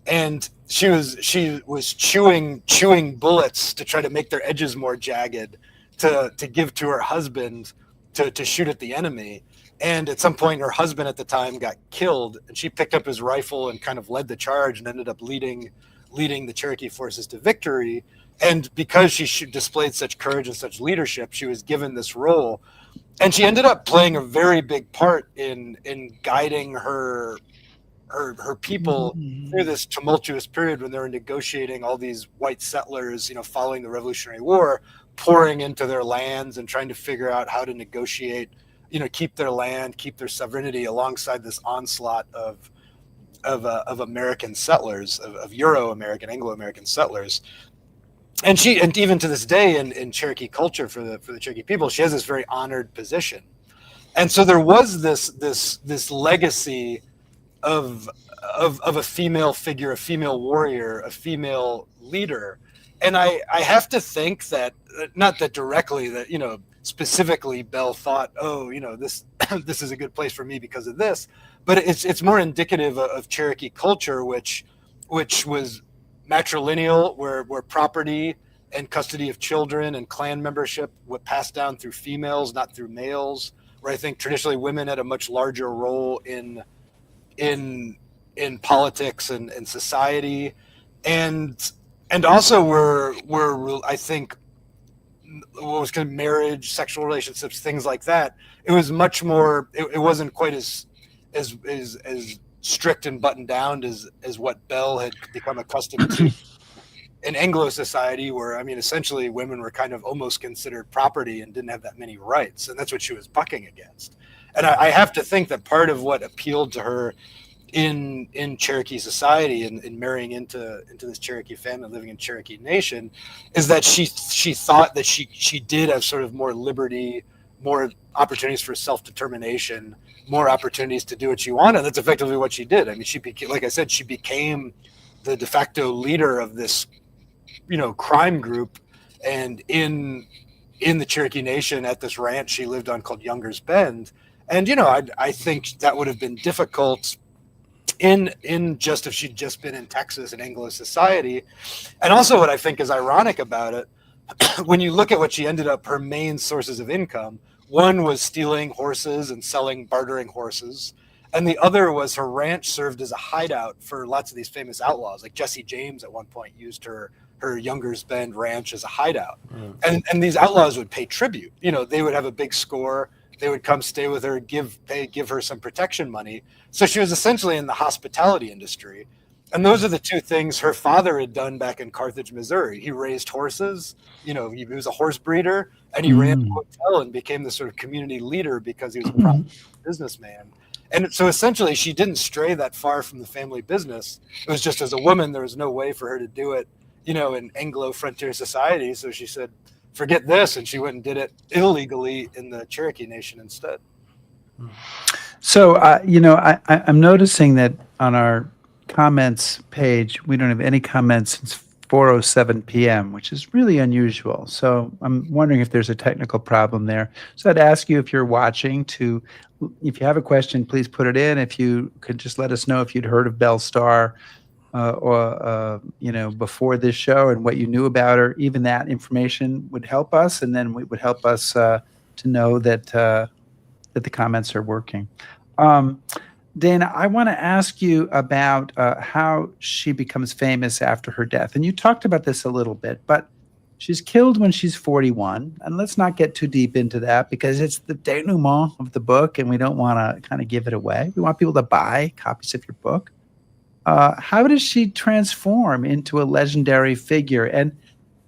And she was chewing bullets to try to make their edges more jagged to give to her husband to shoot at the enemy. And at some point, her husband at the time got killed, and she picked up his rifle and kind of led the charge and ended up leading the Cherokee forces to victory. And because she displayed such courage and such leadership, she was given this role, and she ended up playing a very big part in guiding her people through this tumultuous period when they were negotiating all these white settlers, following the Revolutionary War, pouring into their lands and trying to figure out how to negotiate, keep their land, keep their sovereignty alongside this onslaught of American settlers, of Euro-American, Anglo-American settlers. And even to this day in Cherokee culture, for the Cherokee people, she has this very honored position. And so there was this legacy of a female figure, a female warrior, a female leader. And I have to think that, not that directly, that, specifically Belle thought, oh, this this is a good place for me because of this, but it's more indicative of Cherokee culture, which was matrilineal, where property and custody of children and clan membership would pass down through females, not through males, where I think traditionally women had a much larger role in politics and society, and also were I think what was kind of marriage, sexual relationships, things like that. It was much more. It wasn't quite as strict and buttoned down as what Belle had become accustomed to in Anglo society, where essentially women were kind of almost considered property and didn't have that many rights, and that's what she was bucking against. And I have to think that part of what appealed to her in Cherokee society and marrying into this Cherokee family, living in Cherokee Nation, is that she thought that she did have sort of more liberty, more opportunities for self-determination, more opportunities to do what she wanted. That's effectively what she did. Like I said, she became the de facto leader of this, crime group. And in the Cherokee Nation, at this ranch she lived on called Younger's Bend. And, I think that would have been difficult in just if she'd just been in Texas and Anglo society. And also what I think is ironic about it, when you look at what she ended up, her main sources of income, one was stealing horses and bartering horses. And the other was her ranch served as a hideout for lots of these famous outlaws. Like Jesse James at one point used her Younger's Bend ranch as a hideout. And these outlaws would pay tribute. They would have a big score. They would come stay with her, give her some protection money. So she was essentially in the hospitality industry. And those are the two things her father had done back in Carthage, Missouri. He raised horses, he was a horse breeder, and he ran a hotel and became the sort of community leader because he was a proper businessman. And so essentially she didn't stray that far from the family business. It was just, as a woman, there was no way for her to do it, in Anglo frontier society. So she said, forget this, and she went and did it illegally in the Cherokee Nation instead. So, I'm noticing that on our comments page, we don't have any comments since 4:07 p.m., which is really unusual. So I'm wondering if there's a technical problem there. So I'd ask you, if you're watching, if you have a question, please put it in. If you could just let us know if you'd heard of Belle Starr before this show and what you knew about her. Even that information would help us, and then it would help us to know that the comments are working. Dana, I want to ask you about how she becomes famous after her death. And you talked about this a little bit, but she's killed when she's 41. And let's not get too deep into that because it's the denouement of the book, and we don't want to kind of give it away. We want people to buy copies of your book. How does she transform into a legendary figure? And,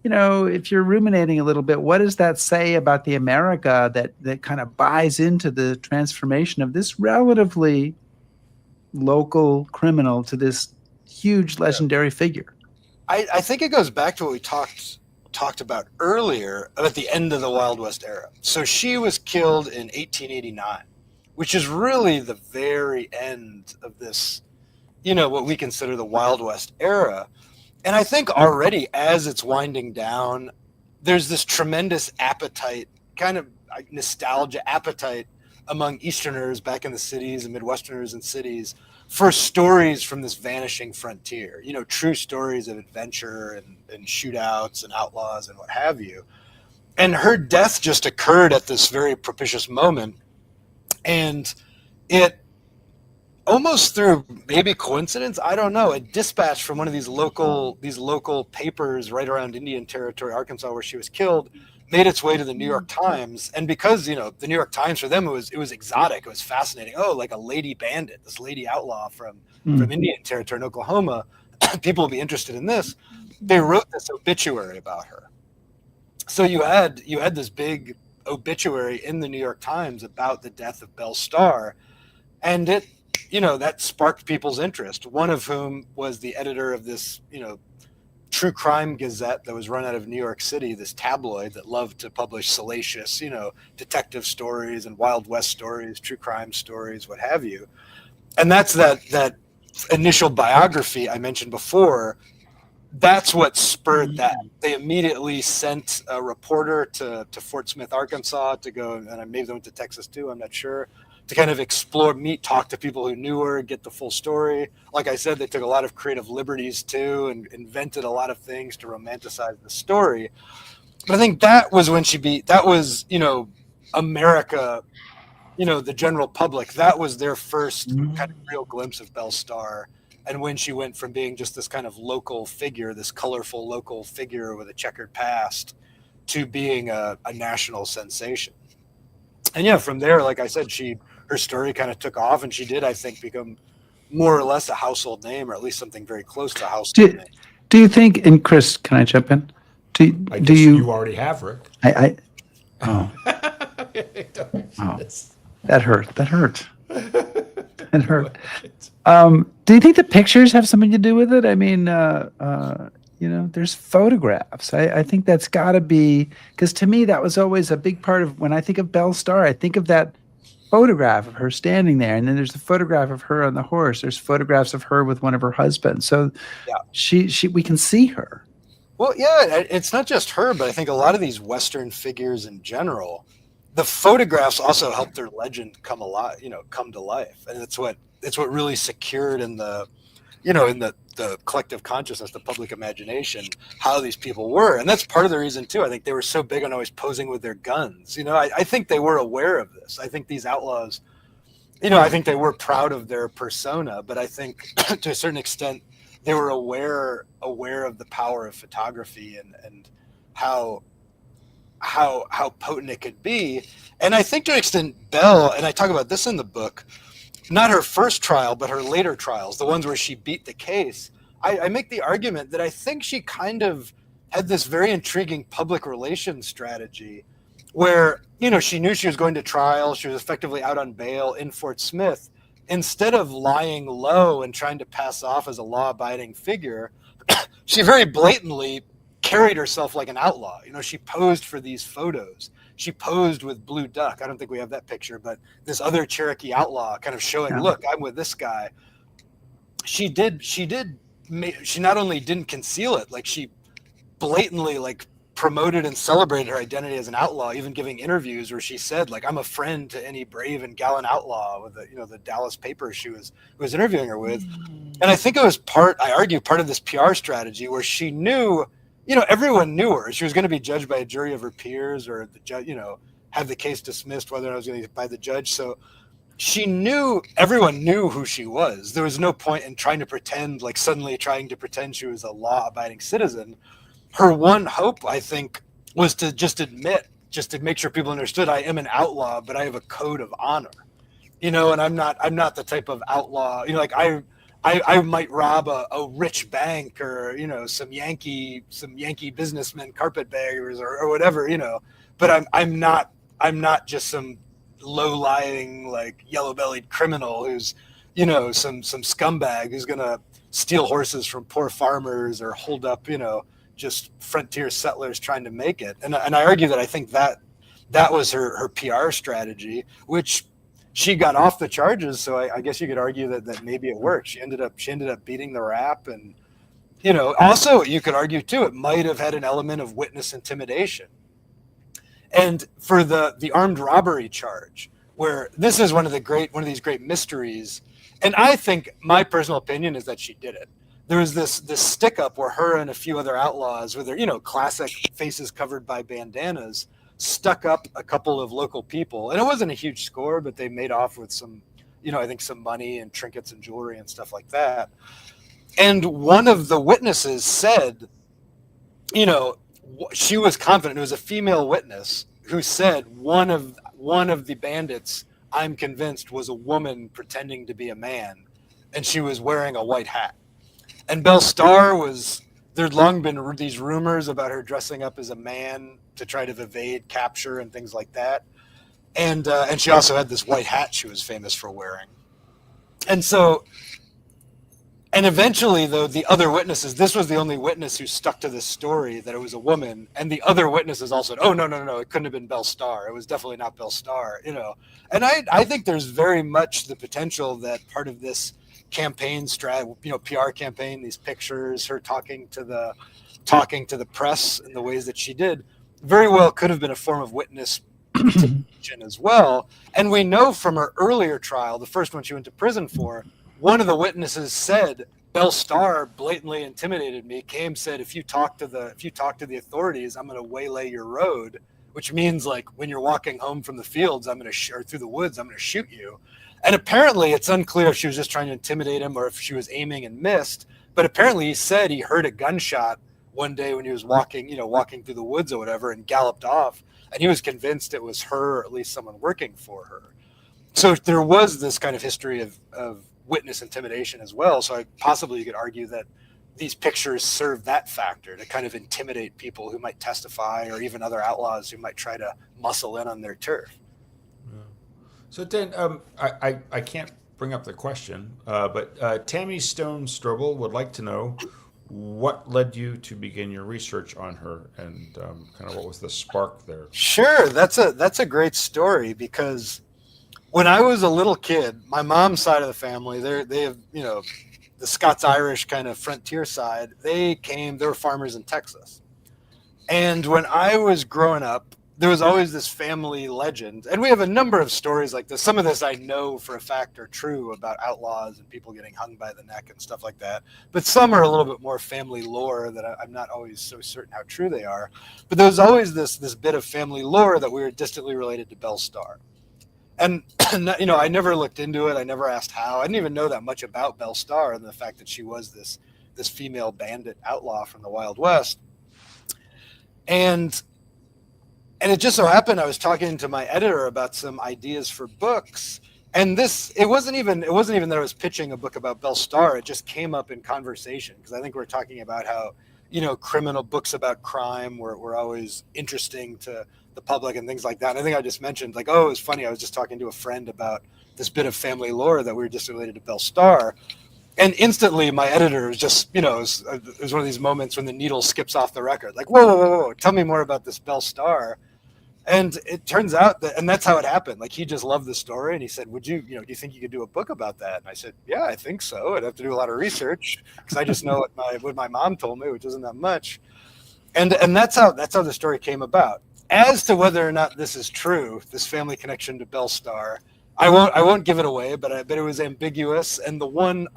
if you're ruminating a little bit, what does that say about the America that kind of buys into the transformation of this relatively local criminal to this huge legendary figure? I think it goes back to what we talked about earlier about the end of the Wild West era. So she was killed in 1889, which is really the very end of this, what we consider the Wild West era. And I think already as it's winding down, there's this tremendous appetite, kind of nostalgia appetite among Easterners back in the cities and Midwesterners in cities for stories from this vanishing frontier, true stories of adventure and shootouts and outlaws and what have you. And her death just occurred at this very propitious moment And it, almost through maybe coincidence, I don't know, a dispatch from one of these local papers right around Indian Territory, Arkansas, where she was killed, made its way to the New York Times. And because, you know, the New York Times, for them, it was exotic, it was fascinating. Oh, like a lady bandit, this lady outlaw from Indian Territory in Oklahoma, people will be interested in this. They wrote this obituary about her. So you had this big obituary in the New York Times about the death of Belle Starr, and it, you know, that sparked people's interest. One of whom was the editor of this, you know, true crime gazette that was run out of New York City, this tabloid that loved to publish salacious, you know, detective stories and Wild West stories, true crime stories, what have you. And that's that initial biography I mentioned before. That's what spurred that. They immediately sent a reporter to Fort Smith, Arkansas, to go, and maybe they went to Texas too, I'm not sure, to kind of explore, talk to people who knew her, get the full story. Like I said, they took a lot of creative liberties too, and invented a lot of things to romanticize the story. But I think that was when that was, you know, America, you know, the general public, that was their first kind of real glimpse of Belle Starr. And when she went from being just this kind of local figure, this colorful local figure with a checkered past, to being a national sensation. And yeah, from there, like I said, her story kind of took off, and she did, I think, become more or less a household name, or at least something very close to a household name. Do you think, and Chris, can I jump in? I guess you already have, Rick. Oh, that hurt. That hurt. Do you think the pictures have something to do with it? I mean, you know, there's photographs. I think that's got to be, because to me, that was always a big part of, when I think of Belle Starr, I think of that photograph of her standing there. And then there's the photograph of her on the horse. There's photographs of her with one of her husbands. So yeah, we can see her. Well, yeah, it's not just her, but I think a lot of these Western figures in general, the photographs also helped their legend come to life. And it's what really secured in the, you know, in the collective consciousness, the public imagination, how these people were. And that's part of the reason too. I think they were so big on always posing with their guns. You know, I think they were aware of this. I think these outlaws, you know, I think they were proud of their persona, but I think to a certain extent they were aware of the power of photography and how potent it could be. And I think to an extent Belle, and I talk about this in the book, not her first trial, but her later trials, the ones where she beat the case, I make the argument that I think she kind of had this very intriguing public relations strategy where, you know, she knew she was going to trial. She was effectively out on bail in Fort Smith. Instead of lying low and trying to pass off as a law-abiding figure, she very blatantly carried herself like an outlaw. You know, she posed for these photos. She posed with Blue Duck. I don't think we have that picture, but this other Cherokee outlaw kind of showing, look, I'm with this guy. She not only didn't conceal it, like she blatantly like promoted and celebrated her identity as an outlaw, even giving interviews where she said, like, I'm a friend to any brave and gallant outlaw, with the Dallas paper she was interviewing her with. And I think it was part of this PR strategy where she knew, you know, everyone knew her. She was going to be judged by a jury of her peers, or the judge, you know, have the case dismissed, whether or not it was going to be by the judge. So everyone knew who she was. There was no point in trying to pretend she was a law-abiding citizen. Her one hope, I think, was to just to make sure people understood, I am an outlaw, but I have a code of honor, you know, and I'm not the type of outlaw, you know, like I might rob a rich bank, or, you know, some Yankee businessmen, carpetbaggers, or whatever, you know, but I'm not just some low-lying, like, yellow-bellied criminal who's, you know, some scumbag who's gonna steal horses from poor farmers or hold up, you know, just frontier settlers trying to make it. And I argue that I think that was her PR strategy, which she got off the charges. So I guess you could argue that maybe it worked. She ended up beating the rap. And, you know, also you could argue too, it might have had an element of witness intimidation. And for the armed robbery charge, where this is one of these great mysteries, and I think my personal opinion is that she did it. There was this stick up where her and a few other outlaws with their, you know, classic faces covered by bandanas, stuck up a couple of local people, and it wasn't a huge score, but they made off with some, I think some money and trinkets and jewelry and stuff like that. And one of the witnesses said, she was confident. It was a female witness who said one of the bandits, I'm convinced, was a woman pretending to be a man, and she was wearing a white hat. And Belle Starr there'd long been these rumors about her dressing up as a man to try to evade capture and things like that. And she also had this white hat she was famous for wearing. And so, and eventually, though, the other witnesses, this was the only witness who stuck to this story that it was a woman. And the other witnesses all said, oh, no, it couldn't have been Belle Starr. It was definitely not Belle Starr, And I think there's very much the potential that part of this campaign PR campaign, these pictures, her talking to the press in the ways that she did, very well could have been a form of witness intimidation as well. And we know from her earlier trial, the first one she went to prison for, one of the witnesses said, Belle Starr blatantly intimidated me, said, if you talk to the authorities, I'm going to waylay your road, which means like when you're walking home from the fields, or through the woods, I'm going to shoot you. And apparently it's unclear if she was just trying to intimidate him or if she was aiming and missed. But apparently he said he heard a gunshot one day when he was walking through the woods or whatever, and galloped off. And he was convinced it was her, or at least someone working for her. So there was this kind of history of witness intimidation as well. So possibly you could argue that these pictures serve that factor to kind of intimidate people who might testify, or even other outlaws who might try to muscle in on their turf. So Dan, I can't bring up the question, but Tammy Stone Strobel would like to know what led you to begin your research on her, and kind of what was the spark there. Sure, that's a great story, because when I was a little kid, my mom's side of the family, they have the Scots-Irish kind of frontier side. They were farmers in Texas, and when I was growing up, there was always this family legend, and we have a number of stories like this. Some of this I know for a fact are true about outlaws and people getting hung by the neck and stuff like that. But some are a little bit more family lore that I'm not always so certain how true they are. But there was always this bit of family lore that we were distantly related to Belle Starr. And, I never looked into it. I never asked how. I didn't even know that much about Belle Starr and the fact that she was this female bandit outlaw from the Wild West. And it just so happened I was talking to my editor about some ideas for books, and it wasn't even that I was pitching a book about Belle Starr. It just came up in conversation, because I think we're talking about how criminal books about crime were always interesting to the public and things like that. And I think I just mentioned it was funny. I was just talking to a friend about this bit of family lore that we were just related to Belle Starr. And instantly, my editor was just, it was one of these moments when the needle skips off the record. Like, whoa, tell me more about this Belle Starr. And it turns out and that's how it happened. Like, he just loved the story, and he said, do you think you could do a book about that? And I said, yeah, I think so. I'd have to do a lot of research, because I just know what my mom told me, which isn't that much. And that's how the story came about. As to whether or not this is true, this family connection to Belle Starr, I won't give it away, but I bet it was ambiguous. And the one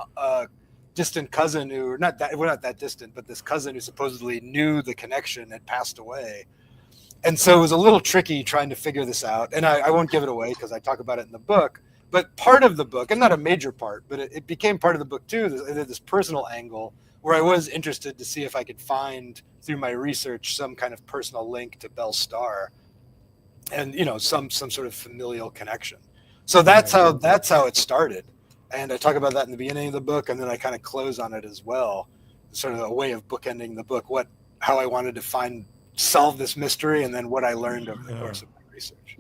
distant cousin we're not that distant, but this cousin who supposedly knew the connection had passed away. And so it was a little tricky trying to figure this out. And I won't give it away because I talk about it in the book. But part of the book, and not a major part, but it became part of the book too, this personal angle where I was interested to see if I could find through my research some kind of personal link to Belle Starr, and some sort of familial connection. So that's how it started. And I talk about that in the beginning of the book, and then I kind of close on it as well, sort of a way of bookending the book, how I wanted to solve this mystery, and then what I learned over the course of my research.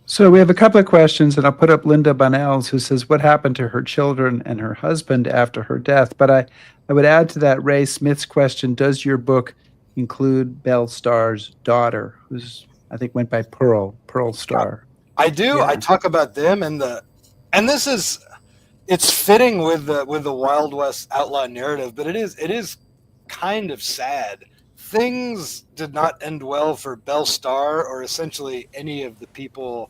So we have a couple of questions, and I'll put up Linda Bunnells, who says, what happened to her children and her husband after her death? But I would add to that Ray Smith's question, does your book include Belle Starr's daughter, who's, I think, went by Pearl Starr? I do. Yeah. I talk about them, and this is, it's fitting with the Wild West outlaw narrative, but it is kind of sad. Things did not end well for Belle Starr, or essentially any of the people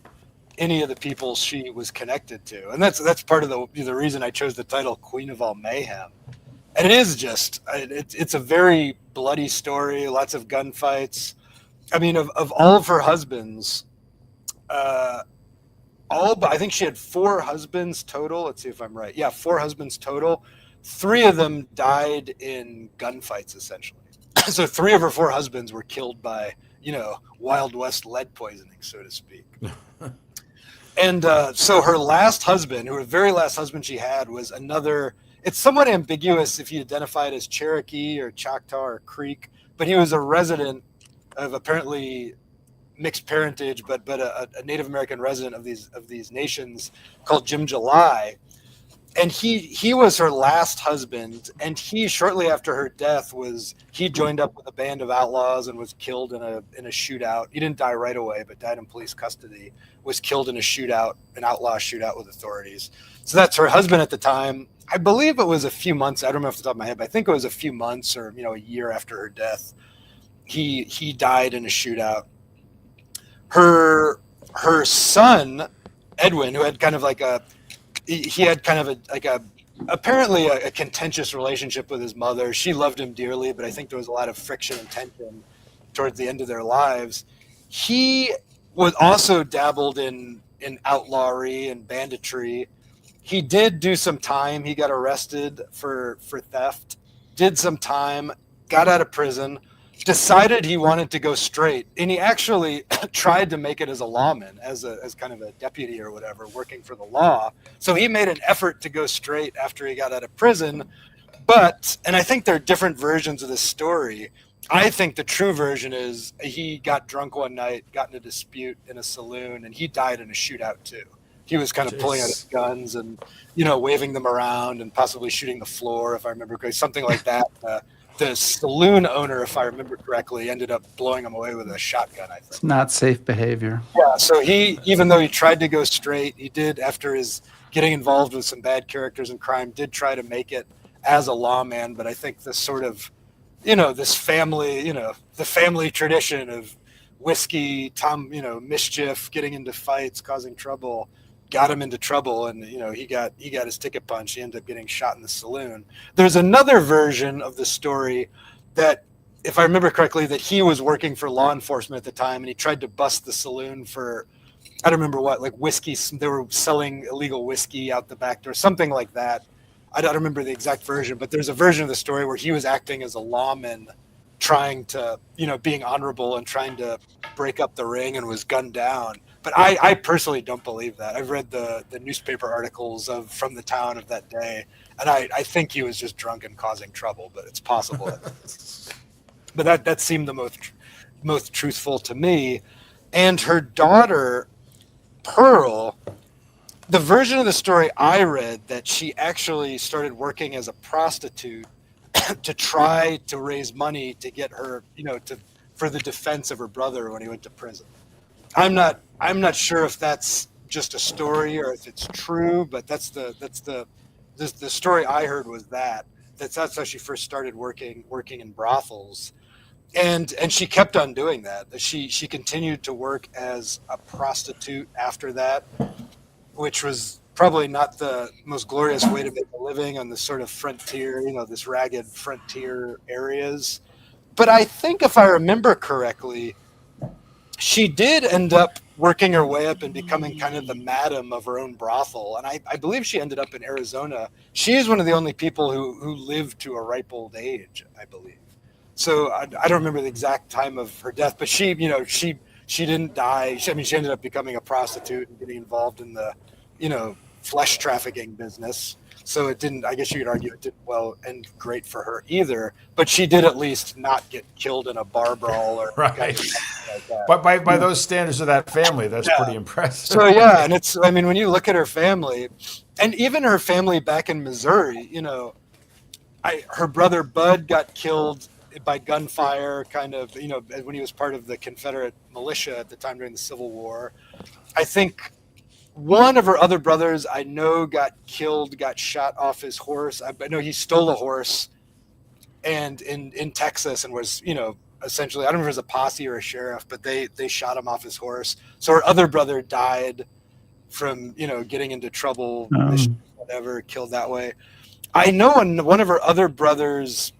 she was connected to, and that's part of the reason I chose the title Queen of All Mayhem. And it is just it's a very bloody story, lots of gunfights. I mean, of all of her husbands, I think she had 4 husbands total. Let's see if I'm right. Yeah, 4 husbands total. 3 of them died in gunfights, essentially. So 3 of her 4 husbands were killed by, Wild West lead poisoning, so to speak. And so her last husband, her very last husband she had, was another. It's somewhat ambiguous if you identify it as Cherokee or Choctaw or Creek, but he was a resident of apparently mixed parentage, but a Native American resident of these nations called Jim July. And he was her last husband, and he, shortly after her death, he joined up with a band of outlaws and was killed in a shootout. He didn't die right away, but died in police custody. Was killed in a shootout, an outlaw shootout with authorities. So that's her husband at the time. I believe it was a few months. I don't remember off the top of my head, but I think it was a few months or a year after her death. He died in a shootout. Her son Edwin, who had kind of like apparently a contentious relationship with his mother. She loved him dearly, but I think there was a lot of friction and tension towards the end of their lives. He was also dabbled in outlawry and banditry. He did do some time. He got arrested for theft, did some time, got out of prison, decided he wanted to go straight, and he actually tried to make it as a lawman, as kind of a deputy or whatever, working for the law. So he made an effort to go straight after he got out of prison. And I think there are different versions of this story. I think the true version is he got drunk one night, got in a dispute in a saloon, and he died in a shootout too. He was kind of pulling out his guns and, waving them around and possibly shooting the floor, if I remember correctly, something like that. The saloon owner, if I remember correctly, ended up blowing him away with a shotgun, I think. It's not safe behavior. Yeah, so even though he tried to go straight, he did, after his getting involved with some bad characters and crime, did try to make it as a lawman. But I think this sort of, this family, the family tradition of whiskey, mischief, getting into fights, causing trouble, got him into trouble, and he got his ticket punched. He ended up getting shot in the saloon. There's another version of the story that, if I remember correctly, that he was working for law enforcement at the time, and he tried to bust the saloon for, I don't remember what, like whiskey. They were selling illegal whiskey out the back door, something like that. I don't remember the exact version, but there's a version of the story where he was acting as a lawman, trying to, being honorable and trying to break up the ring, and was gunned down. But I personally don't believe that. I've read the newspaper articles from the town of that day, and I think he was just drunk and causing trouble, but it's possible. But that seemed the most truthful to me. And her daughter, Pearl, the version of the story I read, that she actually started working as a prostitute to try to raise money to get her, for the defense of her brother when he went to prison. I'm not sure if that's just a story or if it's true, but that's the story I heard was that's how she first started working in brothels, and she kept on doing that. She continued to work as a prostitute after that, which was probably not the most glorious way to make a living on this sort of frontier, this ragged frontier areas. But I think, if I remember correctly, she did end up working her way up and becoming kind of the madam of her own brothel. And I believe she ended up in Arizona. She is one of the only people who lived to a ripe old age, I believe. So I don't remember the exact time of her death, but she didn't die. She ended up becoming a prostitute and getting involved in the, flesh trafficking business. So it didn't, I guess you could argue it didn't end great for her either, but she did at least not get killed in a bar brawl or right. Like that. But by those standards of that family, that's pretty impressive. So yeah, and when you look at her family, and even her family back in Missouri, her brother Bud got killed by gunfire, kind of, when he was part of the Confederate militia at the time during the Civil War. I think one of her other brothers I know got shot off his horse. I know he stole a horse and in Texas, and was, essentially, I don't know if it was a posse or a sheriff, but they shot him off his horse. So her other brother died from, getting into trouble, whatever, killed that way. I know one of her other brothers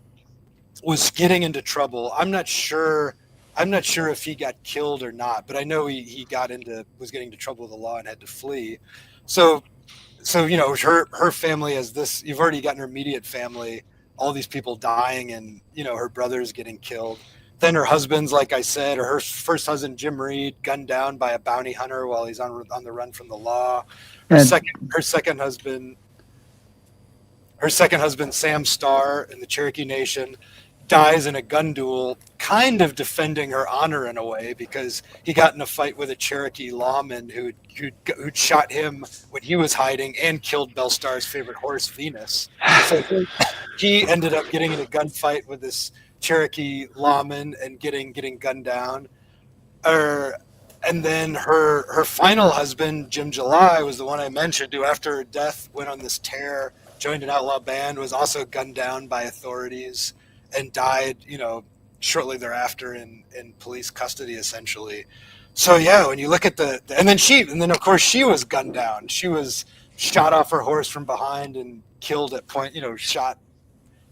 was getting into trouble. I'm not sure. I'm not sure if he got killed or not, but I know he was getting into trouble with the law and had to flee. So her family has this. You've already gotten her immediate family, all these people dying, and her brother's getting killed. Then her husband's, like I said, or her first husband Jim Reed, gunned down by a bounty hunter while he's on the run from the law. Her second husband Sam Starr in the Cherokee Nation dies in a gun duel, kind of defending her honor in a way, because he got in a fight with a Cherokee lawman who'd shot him when he was hiding and killed Belle Starr's favorite horse, Venus. So he ended up getting in a gunfight with this Cherokee lawman and getting gunned down. And then her final husband, Jim July, was the one I mentioned, who after her death went on this tear, joined an outlaw band, was also gunned down by authorities, and died, shortly thereafter in police custody, essentially. So yeah, when you look at and then of course she was gunned down. She was shot off her horse from behind and killed shot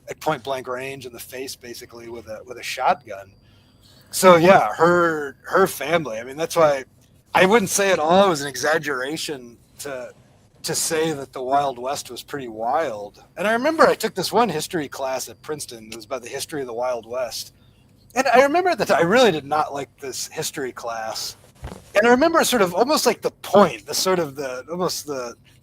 at point blank range in the face, basically with a shotgun. So yeah, her family. I mean, that's why I wouldn't say at all it was an exaggeration to say that the Wild West was pretty wild. And I remember I took this one history class at Princeton. It was about the history of the Wild West. And I remember at the time, I really did not like this history class. And I remember sort of almost like the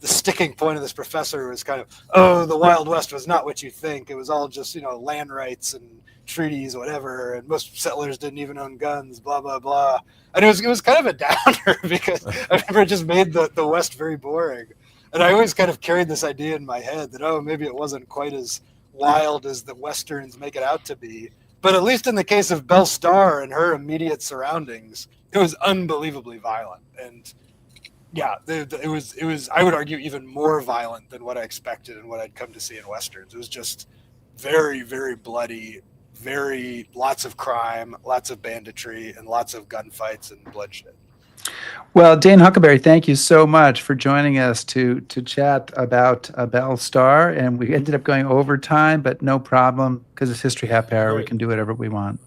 sticking point of this professor was kind of, oh, the Wild West was not what you think. It was all just, land rights and treaties, whatever. And most settlers didn't even own guns, blah, blah, blah. And it was kind of a downer because I remember it just made the West very boring. And I always kind of carried this idea in my head that, oh, maybe it wasn't quite as wild as the Westerns make it out to be. But at least in the case of Belle Starr and her immediate surroundings, it was unbelievably violent. And yeah, it was, I would argue, even more violent than what I expected and what I'd come to see in Westerns. It was just very, very bloody, lots of crime, lots of banditry, and lots of gunfights and bloodshed. Well, Dane Huckleberry, thank you so much for joining us to chat about Belle Starr. And we ended up going over time, but no problem, because it's History Half Hour. Right. We can do whatever we want.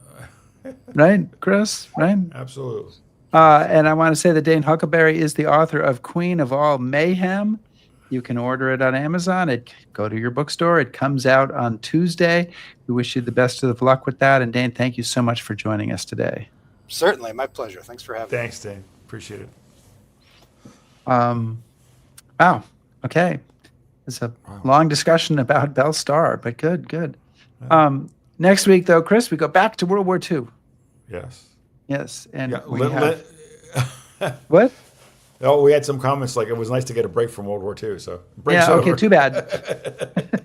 Right, Chris? Right? Absolutely. And I want to say that Dane Huckleberry is the author of Queen of All Mayhem. You can order it on Amazon. Go to your bookstore. It comes out on Tuesday. We wish you the best of luck with that. And Dane, thank you so much for joining us today. Certainly. My pleasure. Thanks for having me. Thanks, Dane. Appreciate it. Wow. Okay. It's a long discussion about Belle Starr, but good. Yeah. Next week, though, Chris, we go back to World War II. Yes. And what? Oh, we had some comments like it was nice to get a break from World War II. So break's okay, over. Too bad.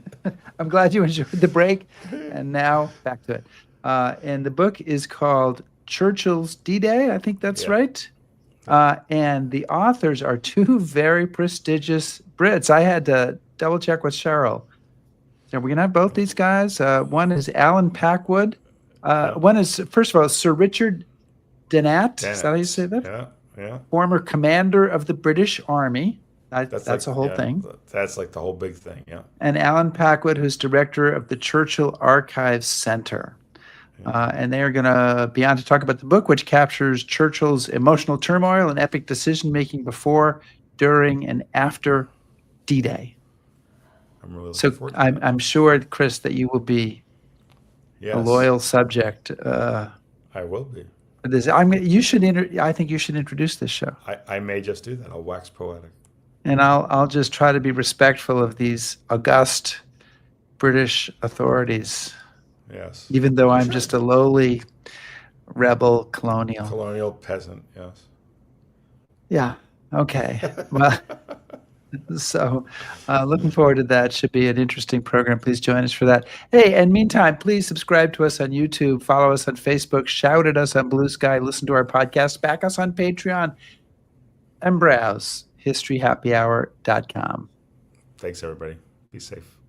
I'm glad you enjoyed the break. And now back to it. And the book is called Churchill's D-Day. I think that's right. And the authors are two very prestigious Brits. I had to double check with Cheryl. So we're going to have both these guys. One is Alan Packwood. One is, first of all, Sir Richard Dennett. Is that how you say that? Yeah. Former commander of the British Army. That's a whole thing. That's like the whole big thing, yeah. And Alan Packwood, who's director of the Churchill Archives Center. And they are going to be on to talk about the book, which captures Churchill's emotional turmoil and epic decision-making before, during, and after D-Day. I'm really looking forward to that. I'm sure, Chris, that you will be a loyal subject. I will be. I think you should introduce this show. I may just do that. I'll wax poetic. And I'll just try to be respectful of these august British authorities. Yes. Even though I'm just a lowly rebel colonial. Colonial peasant, yes. Yeah. Okay. Well, so looking forward to that. Should be an interesting program. Please join us for that. Hey, and meantime, please subscribe to us on YouTube, follow us on Facebook, shout at us on Blue Sky, listen to our podcast, back us on Patreon, and browse historyhappyhour.com. Thanks, everybody. Be safe.